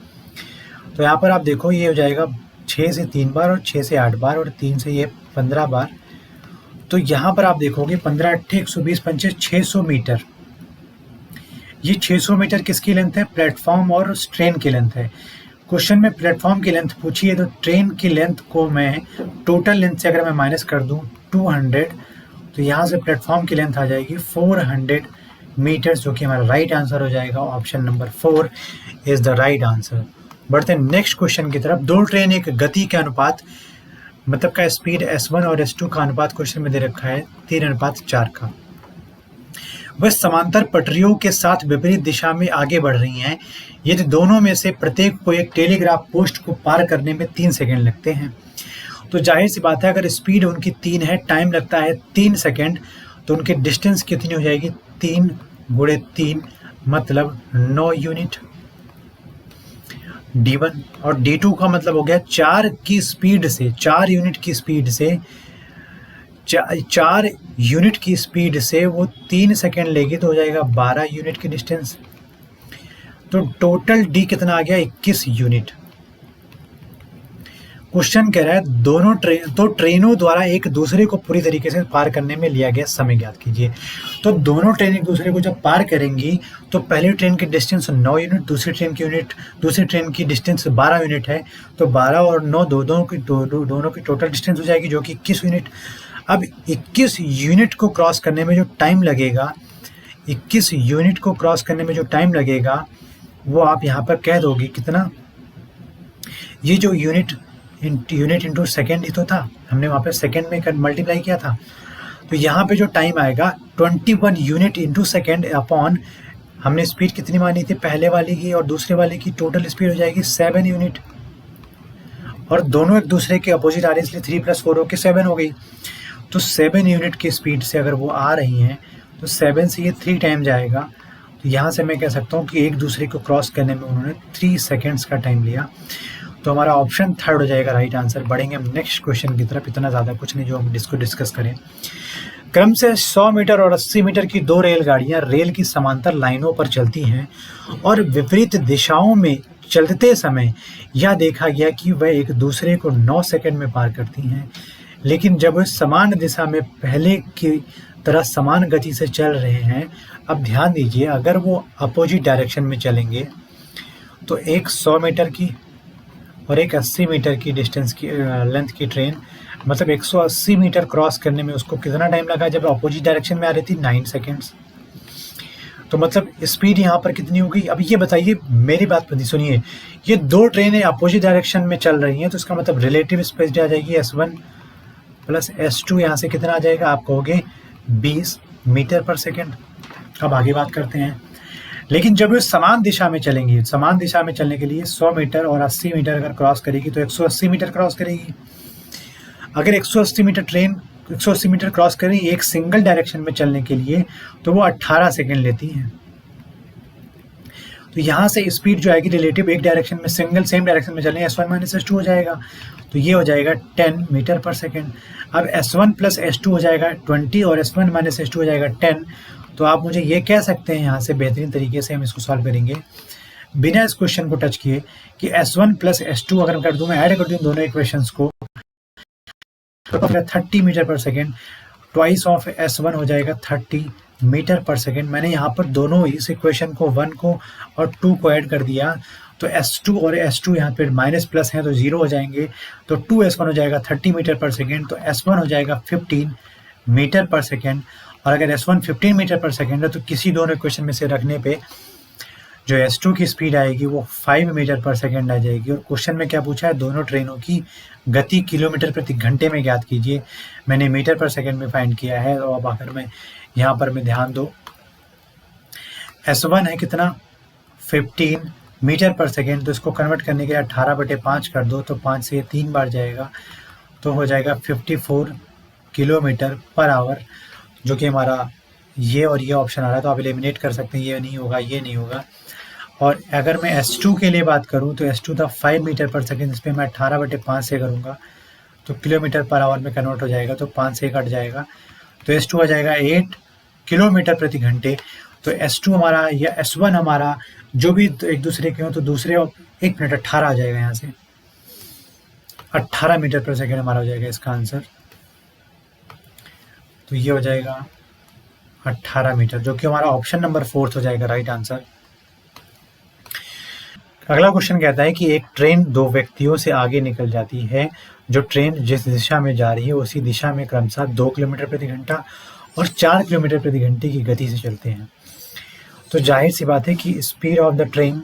Speaker 1: तो यहाँ पर आप देखो, ये हो जाएगा 6 से 3 बार और 6 से 8 बार और 3 से ये 15 बार। तो यहाँ पर आप देखोगे 15 8 120 पंचे 600 मीटर। ये 600 मीटर किसकी लेंथ है? प्लेटफॉर्म और ट्रेन की लेंथ है। क्वेश्चन में प्लेटफॉर्म की लेंथ पूछी है, तो ट्रेन की लेंथ को मैं टोटल लेंथ से अगर मैं माइनस कर दूं 200, तो यहाँ से प्लेटफॉर्म की लेंथ आ जाएगी 400 मीटर, जो कि हमारा राइट आंसर हो जाएगा। Option number 4 is the right answer. बढ़ते हैं नेक्स्ट क्वेश्चन की तरफ। दो ट्रेन एक गति के अनुपात मतलब का स्पीड S1 और S2 का अनुपात क्वेश्चन में दे रखा है 3:4 का। वह समांतर पटरियों के साथ विपरीत दिशा में आगे बढ़ रही हैं। यदि दोनों में से प्रत्येक को एक टेलीग्राफ पोस्ट को पार करने में 3 सेकेंड लगते हैं, तो जाहिर सी बात है अगर स्पीड उनकी 3 है, टाइम लगता है 3 सेकेंड, तो उनकी डिस्टेंस कितनी हो जाएगी? 3 × 3 मतलब 9 यूनिट D1। और D2 का मतलब हो गया 4 यूनिट की स्पीड से 4 यूनिट की स्पीड से वो 3 सेकेंड लेगी, तो हो जाएगा 12 यूनिट की डिस्टेंस। तो टोटल D कितना आ गया? 21 यूनिट। क्वेश्चन कह रहा है तो ट्रेनों द्वारा एक दूसरे को पूरी तरीके से पार करने में लिया गया समय ज्ञात कीजिए। तो दोनों ट्रेन एक दूसरे को जब पार करेंगी तो पहली ट्रेन की डिस्टेंस 9 यूनिट, दूसरी ट्रेन की डिस्टेंस 12 यूनिट है, तो 12 और 9 दोनों की टोटल डिस्टेंस हो जाएगी, जो कि 21 यूनिट। अब 21 यूनिट को क्रॉस करने में जो टाइम लगेगा, 21 यूनिट को क्रॉस करने में जो टाइम लगेगा वो आप यहाँ पर कह दोगे कितना? ये जो यूनिट इंटू सेकेंड ही तो था, हमने वहाँ पे सेकेंड में मल्टीप्लाई किया था। तो यहाँ पे जो टाइम आएगा 21 यूनिट इंटू सेकेंड अपॉन, हमने स्पीड कितनी मानी थी पहले वाली की और दूसरे वाले की, टोटल स्पीड हो जाएगी 7 यूनिट। और दोनों एक दूसरे के अपोजिट आ रहे हैं, इसलिए 3 + 4 होकर 7 हो गई। तो 7 यूनिट की स्पीड से अगर वो आ रही हैं तो 7 से ये 3 टाइम जाएगा। तो यहाँ से मैं कह सकता हूँ कि एक दूसरे को क्रॉस करने में उन्होंने 3 सेकेंड्स का टाइम लिया। तो हमारा ऑप्शन 3 हो जाएगा राइट आंसर। बढ़ेंगे हम नेक्स्ट क्वेश्चन की तरफ। इतना ज़्यादा कुछ नहीं जो हम इसको डिस्कस करें। क्रम से 100 मीटर और 80 मीटर की 2 रेलगाड़ियाँ रेल की समांतर लाइनों पर चलती हैं और विपरीत दिशाओं में चलते समय यह देखा गया कि वह एक दूसरे को 9 सेकंड में पार करती हैं। लेकिन जब वे समान दिशा में पहले की तरह समान गति से चल रहे हैं, अब ध्यान दीजिए, अगर वो अपोजिट डायरेक्शन में चलेंगे तो एक 100 मीटर की और एक 80 मीटर की डिस्टेंस की लेंथ की ट्रेन, मतलब 180 मीटर क्रॉस करने में उसको कितना टाइम लगा? जब अपोजिट डायरेक्शन में आ रही थी 9 सेकेंड्स। तो मतलब स्पीड यहाँ पर कितनी होगी? अब ये बताइए, मेरी बात सुनिए, ये 2 ट्रेनें अपोजिट डायरेक्शन में चल रही हैं, तो इसका मतलब रिलेटिव स्पीड आ जाएगी S1 + S2। यहाँ से कितना आ जाएगा? आप कहोगे 20 मीटर पर सेकेंड। अब आगे बात करते हैं। लेकिन जब वो समान दिशा में चलेंगी, समान दिशा में चलने के लिए 100 मीटर और 80 मीटर अगर क्रॉस करेगी तो 180 मीटर क्रॉस करेगी। अगर 180 मीटर ट्रेन 180 मीटर क्रॉस करेगी एक सिंगल डायरेक्शन में चलने के लिए, तो वो 18 सेकेंड लेती है। तो यहाँ से स्पीड जो आएगी रिलेटिव एक डायरेक्शन में सेम डायरेक्शन में चलने, S1 - S2 हो जाएगा, तो ये हो जाएगा 10 मीटर पर सेकेंड। अब S1 + S2 हो जाएगा 20 और S1 - S2 हो जाएगा 10। तो आप मुझे ये कह सकते हैं, यहाँ से बेहतरीन तरीके से हम इसको सॉल्व करेंगे बिना इस क्वेश्चन को टच किए, कि S1 + S2 अगर कर दूं, मैं ऐड कर दूं दोनों इक्वेशंस को, तो 30 मीटर पर सेकेंड, ट्वाइस ऑफ S1 हो जाएगा 30 मीटर पर सेकेंड। मैंने यहाँ पर दोनों इस इक्वेशन को 1 को और 2 को ऐड कर दिया, तो S2 और S2 यहाँ पे माइनस प्लस हैं तो 0 हो जाएंगे, तो 2S1 हो जाएगा 30 मीटर पर सेकेंड, तो S1 हो जाएगा 15 मीटर पर सेकेंड। और अगर S1 15 मीटर पर सेकेंड है तो किसी दोनों इक्वेशन में से रखने पे जो S2 की स्पीड आएगी वो 5 मीटर पर सेकेंड आ जाएगी। और क्वेश्चन में क्या पूछा है, दोनों ट्रेनों की गति किलोमीटर प्रति घंटे में ज्ञात कीजिए। मैंने मीटर पर सेकेंड में फाइंड किया है। और अब आखिर में यहाँ पर मैं ध्यान दो, S1 है कितना 15 मीटर पर सेकेंड, तो इसको कन्वर्ट करने के लिए 18/5 कर दो, तो 5 से 3 बार जाएगा, तो हो जाएगा 54 किलोमीटर पर आवर, जो कि हमारा ये और ये ऑप्शन आ रहा है, तो आप एलिमिनेट कर सकते हैं, ये नहीं होगा, ये नहीं होगा। और अगर मैं S2 के लिए बात करूं तो S2 था 5 मीटर पर सेकेंड, इस पर मैं 18/5 से करूंगा तो किलोमीटर पर आवर में कन्वर्ट हो जाएगा, तो 5 से कट जाएगा, तो S2 आ जाएगा 8 किलोमीटर प्रति घंटे। तो S2 हमारा या S1 हमारा जो भी एक दूसरे के हो, तो दूसरे 1 मिनट 18 आ जाएगा, यहाँ से 18 मीटर पर सेकेंड हमारा हो जाएगा इसका आंसर। तो ये हो जाएगा 18 मीटर, जो कि हमारा ऑप्शन नंबर 4 हो जाएगा राइट आंसर। अगला क्वेश्चन कहता है कि एक ट्रेन दो व्यक्तियों से आगे निकल जाती है। जो ट्रेन जिस दिशा में जा रही है उसी दिशा में क्रमशः 2 किलोमीटर प्रति घंटा और 4 किलोमीटर प्रति घंटे की गति से चलते हैं। तो जाहिर सी बात है कि स्पीड ऑफ द ट्रेन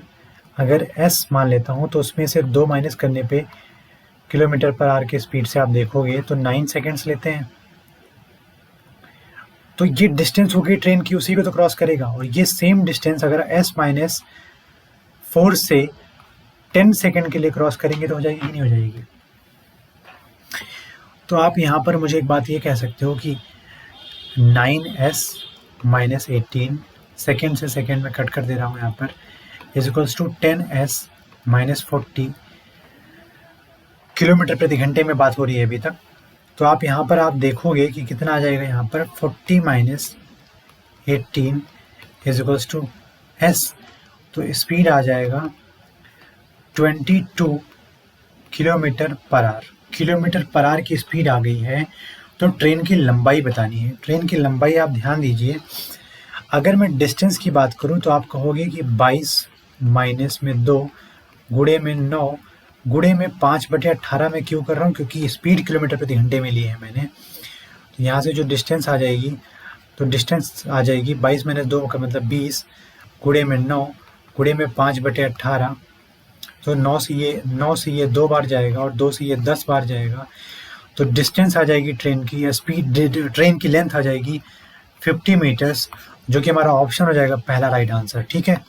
Speaker 1: अगर s मान लेता हूँ, तो उसमें से 2 माइनस करने पे किलोमीटर पर आवर के स्पीड से आप देखोगे तो 9 सेकेंड्स लेते हैं। तो ये डिस्टेंस होगी ट्रेन की, उसी को तो क्रॉस करेगा। और ये सेम डिस्टेंस अगर s माइनस 4 से 10 सेकेंड के लिए क्रॉस करेंगे तो हो जाएगी, नहीं हो जाएगी। तो आप यहाँ पर मुझे एक बात ये कह सकते हो कि 9s माइनस 18 सेकेंड से सेकेंड में कट कर दे रहा हूँ यहाँ पर, is equals to 10s minus 40 kilometre प्रति घंटे में बात हो रही है अभी तक। तो आप यहाँ पर आप देखोगे कि कितना आ जाएगा, यहाँ पर 40 minus 18 is equals to s, तो स्पीड आ जाएगा 22 kilometre per hour. Kilometre per hour की स्पीड आ गई है, तो ट्रेन की लंबाई बतानी है। ट्रेन की लंबाई आप ध्यान दीजिए, अगर मैं डिस्टेंस की बात करूं तो आप कहोगे कि 22 माइनस में 2 गुणे में 9 गुणे में 5/18 में क्यों कर रहा हूं, क्योंकि स्पीड किलोमीटर प्रति घंटे में ली है मैंने। तो यहाँ से जो डिस्टेंस आ जाएगी, तो डिस्टेंस आ जाएगी 22 माइनस 2 का मतलब 20 गुणे में 9 गुणे में 5/18, तो 9 से ये 2 बार जाएगा और 2 से ये 10 बार जाएगा। तो डिस्टेंस आ जाएगी ट्रेन की, या स्पीड ट्रेन की लेंथ आ जाएगी 50 मीटर्स, जो कि हमारा ऑप्शन हो जाएगा पहला राइट आंसर। ठीक है,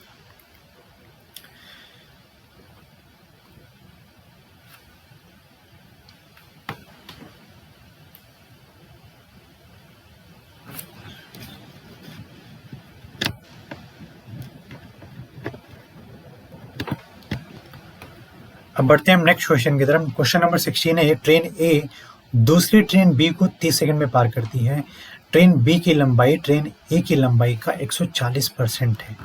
Speaker 1: अब बढ़ते हैं हम नेक्स्ट क्वेश्चन की तरफ। क्वेश्चन नंबर 16 है, ट्रेन ए दूसरी ट्रेन बी को 30 सेकंड में पार करती है। ट्रेन बी की लंबाई ट्रेन ए की लंबाई का 140% है।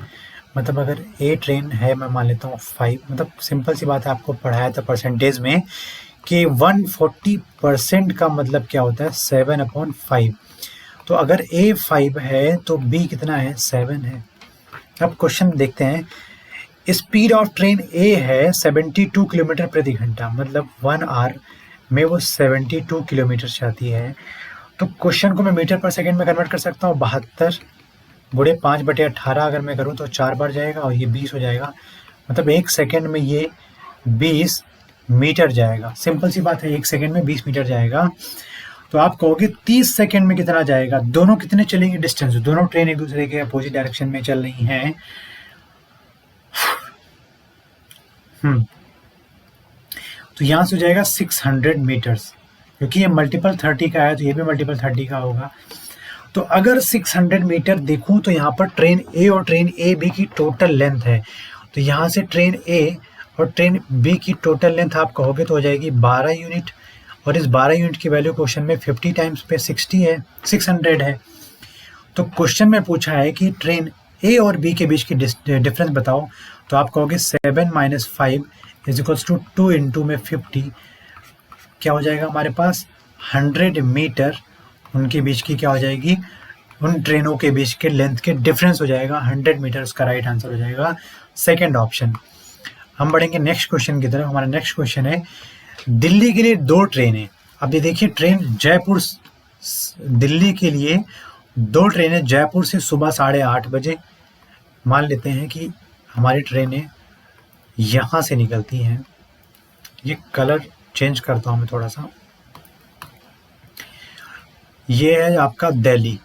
Speaker 1: मतलब अगर ए ट्रेन है, मैं मान लेता हूँ 5, मतलब सिंपल सी बात है, आपको पढ़ाया था परसेंटेज में कि 140% का मतलब क्या होता है, 7/5। तो अगर ए 5 है तो बी कितना है, 7 है। अब क्वेश्चन देखते हैं, स्पीड ऑफ ट्रेन ए है 72 किलोमीटर प्रति घंटा, मतलब 1 आवर में वो 72 किलोमीटर जाती है। तो क्वेश्चन को मैं मीटर पर सेकंड में कन्वर्ट कर सकता हूँ, 72 गुणे 5/18 अगर मैं करूँ तो 4 बार जाएगा और ये 20 हो जाएगा, मतलब 1 सेकेंड में ये 20 मीटर जाएगा। सिंपल सी बात है, 1 सेकेंड में 20 मीटर जाएगा। तो आप कहोगे 30 सेकेंड में कितना जाएगा, दोनों कितने चलेंगे डिस्टेंस, दोनों ट्रेन एक दूसरे के अपोजिट डायरेक्शन में चल रही हैं। तो यहाँ से हो जाएगा 600 मीटर्स, क्योंकि ये मल्टीपल 30 का है तो ये भी मल्टीपल 30 का होगा। तो अगर 600 मीटर देखूं तो यहाँ पर ट्रेन ए और ट्रेन ए बी की टोटल लेंथ है। तो यहाँ से ट्रेन ए और ट्रेन बी की टोटल लेंथ आप कहोगे तो हो जाएगी 12 यूनिट, और इस 12 यूनिट की वैल्यू क्वेश्चन में 50 टाइम्स पे 60 है, 600 है। तो क्वेश्चन में पूछा है कि ट्रेन ए और बी के बीच की डिफरेंस बताओ, तो आप कहोगे 7 minus 5 is equals to 2 into में 50, क्या हो जाएगा हमारे पास 100 मीटर उनके बीच की क्या हो जाएगी, उन ट्रेनों के बीच के लेंथ के डिफरेंस हो जाएगा 100 मीटर। उसका राइट आंसर हो जाएगा सेकंड ऑप्शन। हम बढ़ेंगे नेक्स्ट क्वेश्चन की तरफ। हमारा नेक्स्ट क्वेश्चन है, दिल्ली के लिए 2 ट्रेनें। अब ये देखिए, ट्रेन जयपुर दिल्ली के लिए 2 ट्रेनें जयपुर से सुबह 8:30 बजे, मान लेते हैं कि हमारी ट्रेनें यहाँ से निकलती हैं। ये कलर चेंज करता हूँ मैं थोड़ा सा। ये है आपका दिल्ली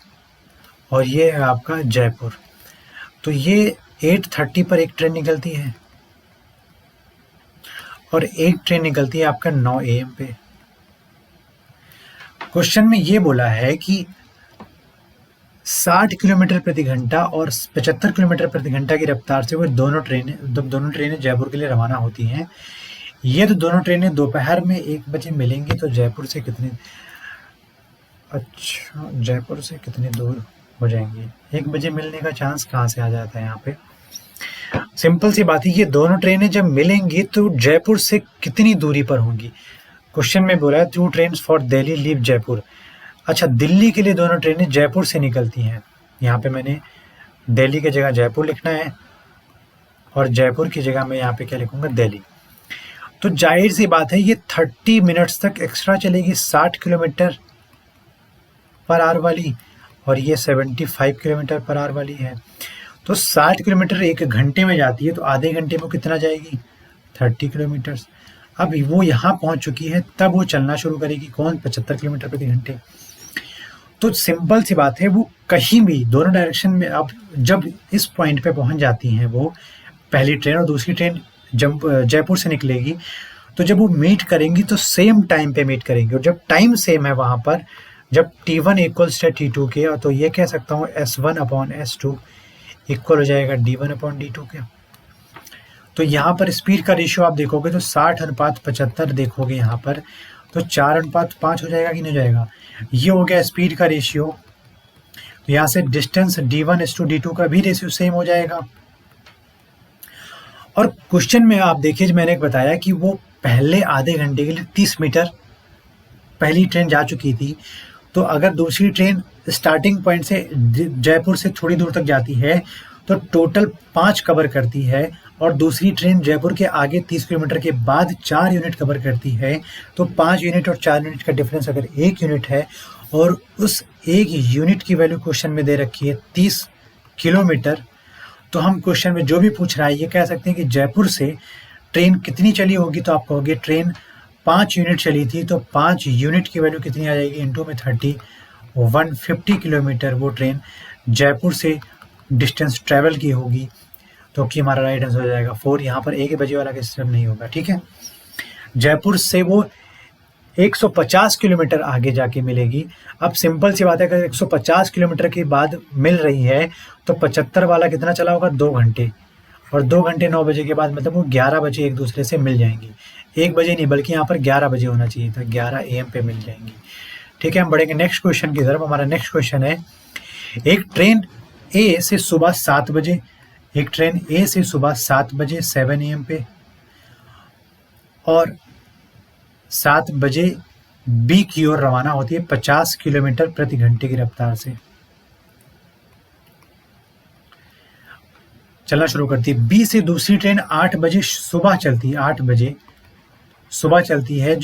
Speaker 1: और ये है आपका जयपुर। तो ये 8:30 पर एक ट्रेन निकलती है और एक ट्रेन निकलती है आपका 9 AM पे। क्वेश्चन में ये बोला है कि 60 किलोमीटर प्रति घंटा और 75 किलोमीटर प्रति घंटा की रफ्तार से वो दोनों ट्रेनें जयपुर के लिए रवाना होती हैं। ये तो दोनों ट्रेनें दोपहर में 1 बजे मिलेंगी। तो जयपुर से कितनी दूर हो जाएंगी? 1 बजे मिलने का चांस कहाँ से आ जाता है यहाँ पे? सिंपल सी बात है, ये दोनों ट्रेनें जब मिलेंगी तो जयपुर से कितनी दूरी पर होंगी? क्वेश्चन में बोला है 2 trains for Delhi leave Jaipur. अच्छा, दिल्ली के लिए दोनों ट्रेनें जयपुर से निकलती हैं। यहाँ पे मैंने दिल्ली की जगह जयपुर लिखना है और जयपुर की जगह मैं यहाँ पे क्या लिखूंगा? दिल्ली। तो जाहिर सी बात है ये 30 मिनट्स तक एक्स्ट्रा चलेगी 60 किलोमीटर पर आवर वाली, और ये 75 किलोमीटर पर आवर वाली है। तो 60 किलोमीटर 1 घंटे में जाती है, तो आधे घंटे में कितना जाएगी? 30 किलोमीटर। अब वो यहाँ पहुँच चुकी है, तब वो चलना शुरू करेगी। कौन? 75 किलोमीटर प्रति घंटे। तो सिंपल सी बात है, वो कहीं भी दोनों डायरेक्शन में, अब जब इस पॉइंट पे पहुँच जाती हैं वो पहली ट्रेन और दूसरी ट्रेन जब जयपुर से निकलेगी, तो जब वो मीट करेंगी तो सेम टाइम पे मीट करेंगी। और जब टाइम सेम है वहाँ पर, जब T1 इक्वल्स टू T2 के, तो ये कह सकता हूँ S1/S2 इक्वल हो जाएगा D1/D2 के। तो यहाँ पर स्पीड का रेशियो आप देखोगे तो 60:75 देखोगे यहाँ पर, तो 4:5 हो जाएगा कि नहीं जाएगा? ये हो गया स्पीड का रेशियो। तो यहाँ से डिस्टेंस D1:D2 का भी रेशियो सेम हो जाएगा। और क्वेश्चन में आप देखिए, मैंने बताया कि वो पहले आधे घंटे के लिए 30 मीटर पहली ट्रेन जा चुकी थी। तो अगर दूसरी ट्रेन स्टार्टिंग पॉइंट से जयपुर से थोड़ी दूर तक जाती है तो टोटल 5 कवर करती है, और दूसरी ट्रेन जयपुर के आगे 30 किलोमीटर के बाद 4 यूनिट कवर करती है। तो 5 यूनिट और 4 यूनिट का डिफरेंस अगर 1 यूनिट है, और उस 1 यूनिट की वैल्यू क्वेश्चन में दे रखी है 30 किलोमीटर, तो हम क्वेश्चन में जो भी पूछ रहा है ये कह सकते हैं कि जयपुर से ट्रेन कितनी चली होगी। तो आप कहोगे ट्रेन 5 यूनिट चली थी, तो 5 यूनिट की वैल्यू कितनी आ जाएगी? इंटू में 30, 150 किलोमीटर वो ट्रेन जयपुर से डिस्टेंस ट्रेवल की होगी। तो कि हमारा राइट आंसर हो जाएगा 4। यहाँ पर 1 बजे वाला सिस्टम नहीं होगा, ठीक है। जयपुर से वो 150 किलोमीटर आगे जाके मिलेगी। अब सिंपल सी बात है, अगर 150 किलोमीटर के बाद मिल रही है तो 75 वाला कितना चला होगा? 2 घंटे, और 2 घंटे 9 बजे के बाद मतलब वो 11 बजे एक दूसरे से मिल जाएंगी। 1 बजे नहीं, बल्कि यहाँ पर 11 बजे होना चाहिए था, 11 AM पे मिल जाएंगी, ठीक है। हम बढ़ेंगे नेक्स्ट क्वेश्चन की तरफ। हमारा नेक्स्ट क्वेश्चन है, एक ट्रेन A से सुबह 7 बजे, एक ट्रेन A से सुबह 7 बजे 7 AM पे, और 7 बजे B की ओर रवाना होती है 50 किलोमीटर प्रति घंटे की रफ्तार से। चलना शुरू करती है। B से दूसरी ट्रेन 8 बजे सुबह चलती है, 8 बजे सुबह चलती है,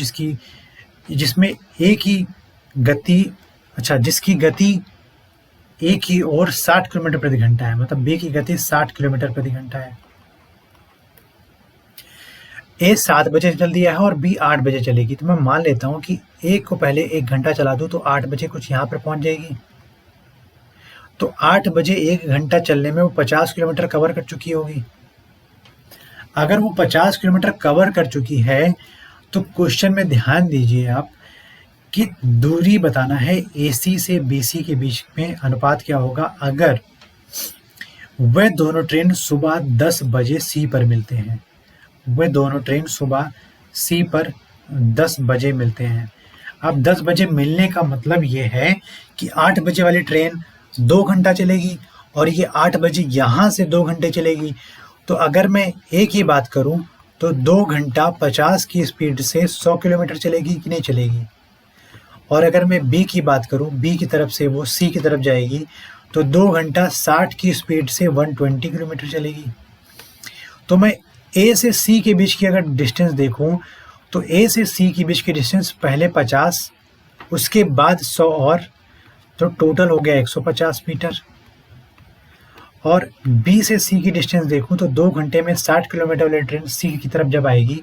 Speaker 1: जिसमें A की गति, जिसकी गति A की ओर 60 किलोमीटर प्रति घंटा है, मतलब B की गति 60 किलोमीटर प्रति घंटा है। A 7 बजे चल दिया है और B 8 बजे चलेगी। तो मैं मान लेता हूं कि A को पहले 1 घंटा चला दूं तो 8 बजे कुछ यहाँ पर पहुंच जाएगी। तो 8 बजे 1 घंटा चलने में वो 50 किलोमीटर कवर कर चुकी होगी। अगर वो 50 किलोमीटर कवर कर चुकी है तो क्वेश्चन में ध्यान दीजिए आप कि दूरी बताना है AC से BC के बीच में अनुपात क्या होगा। अगर वह दोनों ट्रेन सुबह 10 बजे C पर मिलते हैं, वह दोनों ट्रेन सुबह C पर 10 बजे मिलते हैं। अब 10 बजे मिलने का मतलब ये है कि 8 बजे वाली ट्रेन 2 घंटा चलेगी और ये 8 बजे यहाँ से 2 घंटे चलेगी। तो अगर मैं A की बात करूँ तो 2 घंटा 50 की स्पीड से 100 किलोमीटर चलेगी कि नहीं चलेगी। और अगर मैं B की बात करूँ, B की तरफ से वो C की तरफ जाएगी तो 2 घंटा 60 की स्पीड से 120 किलोमीटर चलेगी। तो मैं A से C के बीच की अगर डिस्टेंस देखूं तो A से C के बीच की डिस्टेंस पहले 50, उसके बाद 100 और, तो टोटल हो गया 150 मीटर। और बी से सी की डिस्टेंस देखूं तो 2 घंटे में 60 किलोमीटर वाली ट्रेन सी की तरफ जब आएगी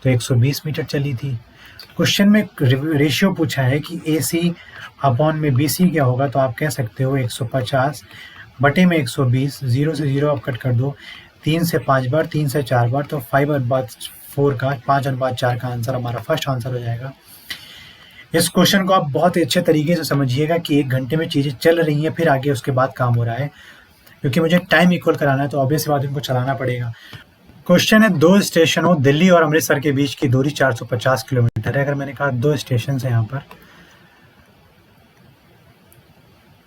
Speaker 1: तो 120 मीटर चली थी। क्वेश्चन में रेशियो पूछा है कि ए सी अपॉन में बी सी क्या होगा, तो आप कह सकते हो 150 बटे में 120, 0 से 0 आप कट कर दो, 3 से 5 बार, 3 से 4 बार, तो 5/4 का 5/4 का आंसर हमारा फर्स्ट आंसर हो जाएगा। इस क्वेश्चन को आप बहुत ही अच्छे तरीके से समझिएगा कि 1 घंटे में चीज़ें चल रही हैं, फिर आगे उसके बाद काम हो रहा है, क्योंकि मुझे टाइम इक्वल कराना है तो ऑब्वियस बात इनको चलाना पड़ेगा। क्वेश्चन है 2 स्टेशनों दिल्ली और अमृतसर के बीच की दूरी 450 किलोमीटर है। अगर मैंने कहा 2 स्टेशन है यहाँ पर,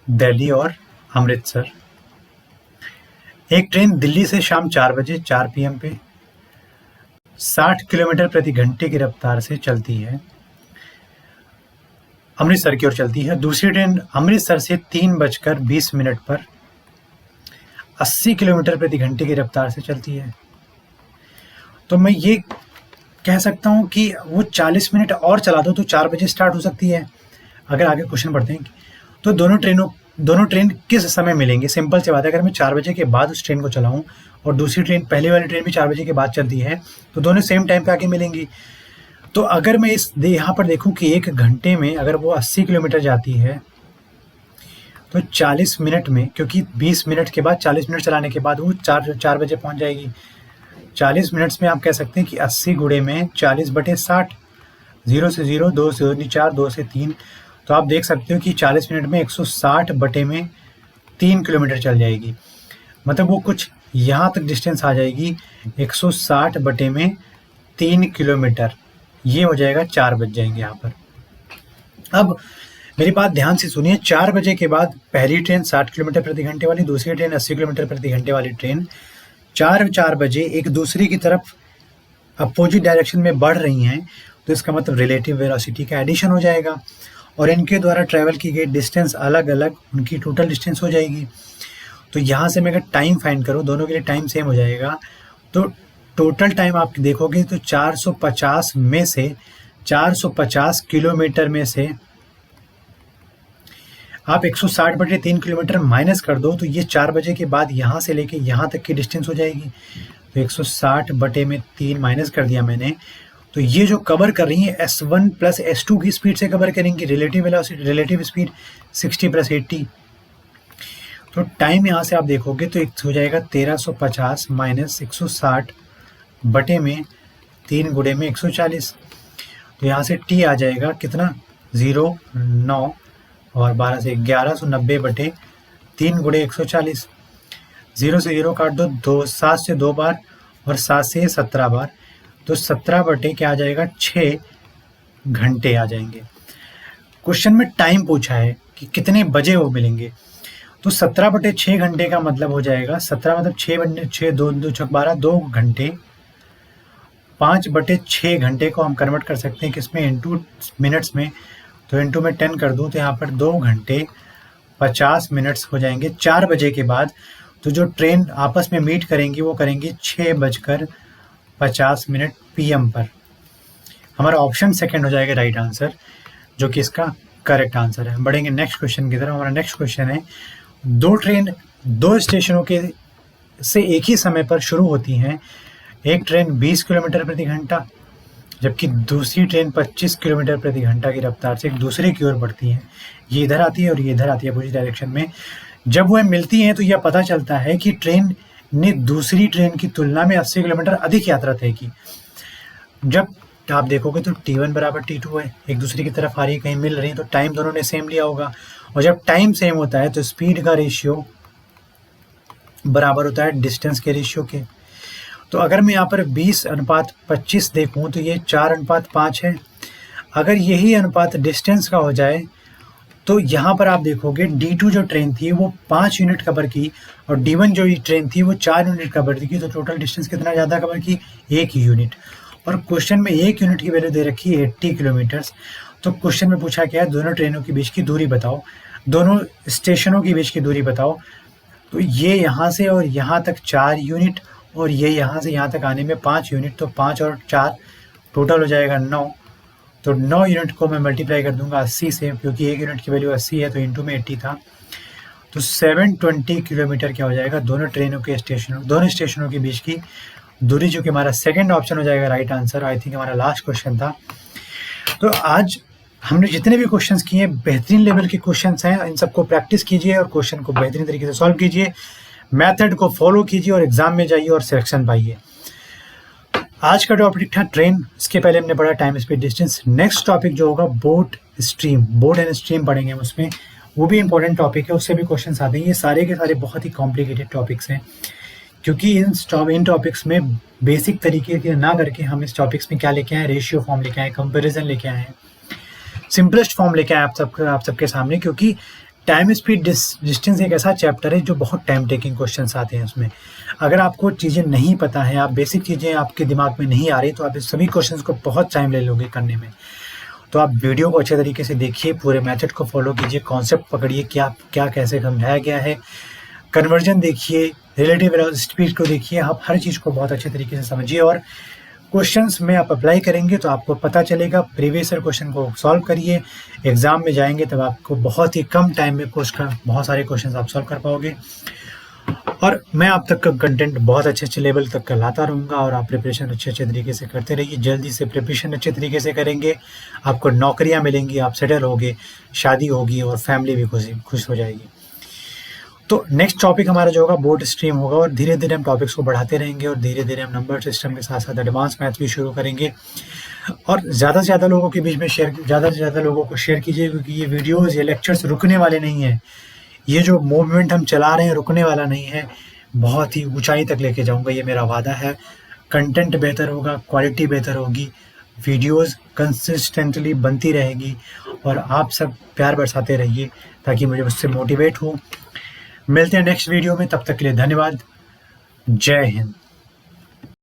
Speaker 1: दिल्ली और अमृतसर, एक ट्रेन दिल्ली से शाम 4 बजे 4 PM पे 60 किलोमीटर प्रति घंटे की रफ्तार से चलती है, अमृतसर की ओर चलती है। दूसरी ट्रेन अमृतसर से 3:20 पर 80 किलोमीटर प्रति घंटे की रफ्तार से चलती है। तो मैं ये कह सकता हूँ कि वो 40 मिनट और चला दो तो 4 बजे स्टार्ट हो सकती है। अगर आगे क्वेश्चन पढ़ते हैं तो दोनों ट्रेन किस समय मिलेंगे। सिंपल सी बात है, अगर मैं 4 बजे के बाद उस ट्रेन को चलाऊं और दूसरी ट्रेन, पहले वाली ट्रेन भी 4 बजे के बाद चलती है, तो दोनों सेम टाइम पे आके मिलेंगी। तो अगर मैं यहाँ पर देखूं कि 1 घंटे में अगर वो 80 किलोमीटर जाती है तो 40 मिनट में, क्योंकि 20 मिनट के बाद 40 मिनट चलाने के बाद वो 4 बजे पहुंच जाएगी। 40 मिनट्स में आप कह सकते हैं कि 80 गुणे में 40/60, 0 से 0, 2 से 2 4, 2 से 3, तो आप देख सकते हो कि 40 मिनट में 160 बटे में 3 किलोमीटर चल जाएगी। मतलब वो कुछ यहाँ तक डिस्टेंस आ जाएगी, 160 बटे में 3 किलोमीटर, ये हो जाएगा 4 बज जाएंगे यहाँ पर। अब मेरी बात ध्यान से सुनिए, 4 बजे के बाद पहली ट्रेन 60 किलोमीटर प्रति घंटे वाली, दूसरी ट्रेन 80 किलोमीटर प्रति घंटे वाली ट्रेन 4 बजे एक दूसरी की तरफ अपोजिट डायरेक्शन में बढ़ रही हैं, तो इसका मतलब रिलेटिव वेलोसिटी का एडिशन हो जाएगा और इनके द्वारा ट्रैवल की गई डिस्टेंस अलग अलग उनकी टोटल डिस्टेंस हो जाएगी। तो यहाँ से मैं अगर टाइम फाइंड करूँ, दोनों के लिए टाइम सेम हो जाएगा, तो टोटल टाइम आप देखोगे तो 450 में से 450 किलोमीटर में से आप 160/3 किलोमीटर माइनस कर दो, तो ये 4 बजे के बाद यहाँ से लेके यहाँ तक की डिस्टेंस हो जाएगी। तो 160/3 माइनस कर दिया मैंने, तो ये जो कवर कर रही है S1 + S2 की स्पीड से कवर करेंगी। रिलेटिव स्पीड 60 + 80, तो टाइम यहाँ से आप देखोगे तो एक हो जाएगा 1350 माइनस 160 बटे में 3 गुणे में 140, तो यहाँ से T आ जाएगा कितना, 0, 9 और 12 से 1190 बटे 3 गुणे 140, 0 से 0 काट दो, 7 से 2 बार और 7 से 17 बार, तो 17 बटे क्या आ जाएगा, 6 घंटे आ जाएंगे। क्वेश्चन में टाइम पूछा है कि कितने बजे वो मिलेंगे, तो 17/6 घंटे का मतलब हो जाएगा 17 मतलब 6 2 2 6 12, 2 घंटे, 5/6 घंटे को हम कन्वर्ट कर सकते हैं किसमें, इनटू मिनट्स में, तो इनटू में 10 कर दूं तो यहाँ पर 2 घंटे 50 मिनट्स हो जाएंगे 4 बजे के बाद। तो जो ट्रेन आपस में मीट करेंगी वो करेंगी 6:50 PM पर। हमारा ऑप्शन सेकंड हो जाएगा राइट आंसर, जो कि इसका करेक्ट आंसर है। बढ़ेंगे नेक्स्ट क्वेश्चन की तरफ। हमारा नेक्स्ट क्वेश्चन है, 2 ट्रेन 2 स्टेशनों के से एक ही समय पर शुरू होती हैं। एक ट्रेन 20 किलोमीटर प्रति घंटा जबकि दूसरी ट्रेन 25 किलोमीटर प्रति घंटा की रफ्तार से एक दूसरे की ओर बढ़ती हैं। ये इधर आती है और ये इधर आती है अपोजिट डायरेक्शन में। जब वह मिलती हैं तो यह पता चलता है कि ट्रेन ने दूसरी ट्रेन की तुलना में 80 किलोमीटर अधिक यात्रा तय की। जब आप देखोगे तो T1 = T2 है, एक दूसरे की तरफ आ रही है, कहीं मिल रही है, तो टाइम दोनों ने सेम लिया होगा। और जब टाइम सेम होता है तो स्पीड का रेशियो बराबर होता है डिस्टेंस के रेशियो के। तो अगर मैं यहाँ पर 20:25 देखूँ तो ये 4:5 है। अगर यही अनुपात डिस्टेंस का हो जाए तो यहाँ पर आप देखोगे D2 जो ट्रेन थी वो 5 यूनिट कवर की और D1 जो ट्रेन थी वो 4 यूनिट कवर की। तो टोटल डिस्टेंस कितना ज़्यादा कवर की, 1 यूनिट। और क्वेश्चन में 1 यूनिट की वैल्यू दे रखी है 80 किलोमीटर। तो क्वेश्चन में पूछा क्या है, दोनों ट्रेनों के बीच की दूरी बताओ, दोनों स्टेशनों के बीच की दूरी बताओ। तो ये यहाँ से और यहाँ तक 4 यूनिट और ये यहाँ से यहाँ तक आने में 5 यूनिट, तो 5 और 4 टोटल हो जाएगा 9। तो 9 यूनिट को मैं मल्टीप्लाई कर दूंगा 80 से, क्योंकि 1 यूनिट की वैल्यू 80 है तो इंटू में 80 था। तो तो 720 किलोमीटर क्या हो जाएगा, दोनों स्टेशनों के बीच की दूरी, जो कि हमारा सेकंड ऑप्शन हो जाएगा राइट आंसर। आई थिंक हमारा लास्ट क्वेश्चन था। तो आज हमने जितने भी क्वेश्चंस किए हैं बेहतरीन लेवल के क्वेश्चंस हैं, इन सबको प्रैक्टिस कीजिए और क्वेश्चन को बेहतरीन तरीके से सॉल्व कीजिए, मेथड को फॉलो कीजिए और एग्जाम में जाइए और सिलेक्शन पाइए। आज का टॉपिक था ट्रेन, इसके पहले हमने पढ़ा time speed distance. Next topic जो होगा बोट एंड स्ट्रीम पढ़ेंगे हम उसमें, वो भी इंपॉर्टेंट टॉपिक है, उससे भी क्वेश्चन आते हैं। ये सारे के सारे बहुत ही कॉम्प्लिकेटेड टॉपिक्स हैं, क्योंकि इन टॉपिक्स में बेसिक तरीके के ना करके हम इस टॉपिक्स में क्या लेके आए, रेशियो फॉर्म लेके आए, कंपेरिजन लेके आए हैं, सिंपलेस्ट फॉर्म लेके आए आप सबके सामने। क्योंकि टाइम स्पीड डिस्टेंस एक ऐसा चैप्टर है जो बहुत टाइम टेकिंग क्वेश्चंस आते हैं उसमें। अगर आपको चीज़ें नहीं पता है, आप बेसिक चीज़ें आपके दिमाग में नहीं आ रही, तो आप इस सभी क्वेश्चंस को बहुत टाइम ले लोगे करने में। तो आप वीडियो को अच्छे तरीके से देखिए, पूरे मेथड को फॉलो कीजिए, कॉन्सेप्ट पकड़िए, क्या कैसे समझाया गया है, कन्वर्जन देखिए, रिलेटिव स्पीड को देखिए, आप हर चीज़ को बहुत अच्छे तरीके से समझिए और क्वेश्चंस में आप अप्लाई करेंगे तो आपको पता चलेगा। प्रीवियस ईयर क्वेश्चन को सॉल्व करिए, एग्जाम में जाएंगे तब आपको बहुत ही कम टाइम में बहुत सारे क्वेश्चंस आप सॉल्व कर पाओगे। और मैं आप तक का कंटेंट बहुत अच्छे लेवल तक का लाता रहूँगा और आप प्रिपरेशन अच्छे तरीके से करते रहिए। जल्दी से प्रिपरेशन अच्छे तरीके से करेंगे, आपको नौकरियाँ मिलेंगी, आप सेटल होगे, शादी होगी और फैमिली भी खुश हो जाएगी। तो नेक्स्ट टॉपिक हमारा जो होगा बोर्ड स्ट्रीम होगा और धीरे धीरे हम टॉपिक्स को बढ़ाते रहेंगे और धीरे धीरे हम नंबर सिस्टम के साथ साथ एडवांस मैथ भी शुरू करेंगे। और ज़्यादा से ज़्यादा लोगों के बीच में ज़्यादा से ज़्यादा लोगों को शेयर कीजिए, क्योंकि ये वीडियोस, ये लेक्चर्स रुकने वाले नहीं हैं। ये जो मूवमेंट हम चला रहे हैं रुकने वाला नहीं है, बहुत ही ऊंचाई तक लेके जाऊंगा, ये मेरा वादा है। कंटेंट बेहतर होगा, क्वालिटी बेहतर होगी, वीडियोस कंसिस्टेंटली बनती रहेगी और आप सब प्यार बरसाते रहिए ताकि मुझे उससे मोटिवेट हो। मिलते हैं नेक्स्ट वीडियो में, तब तक के लिए धन्यवाद। जय हिंद।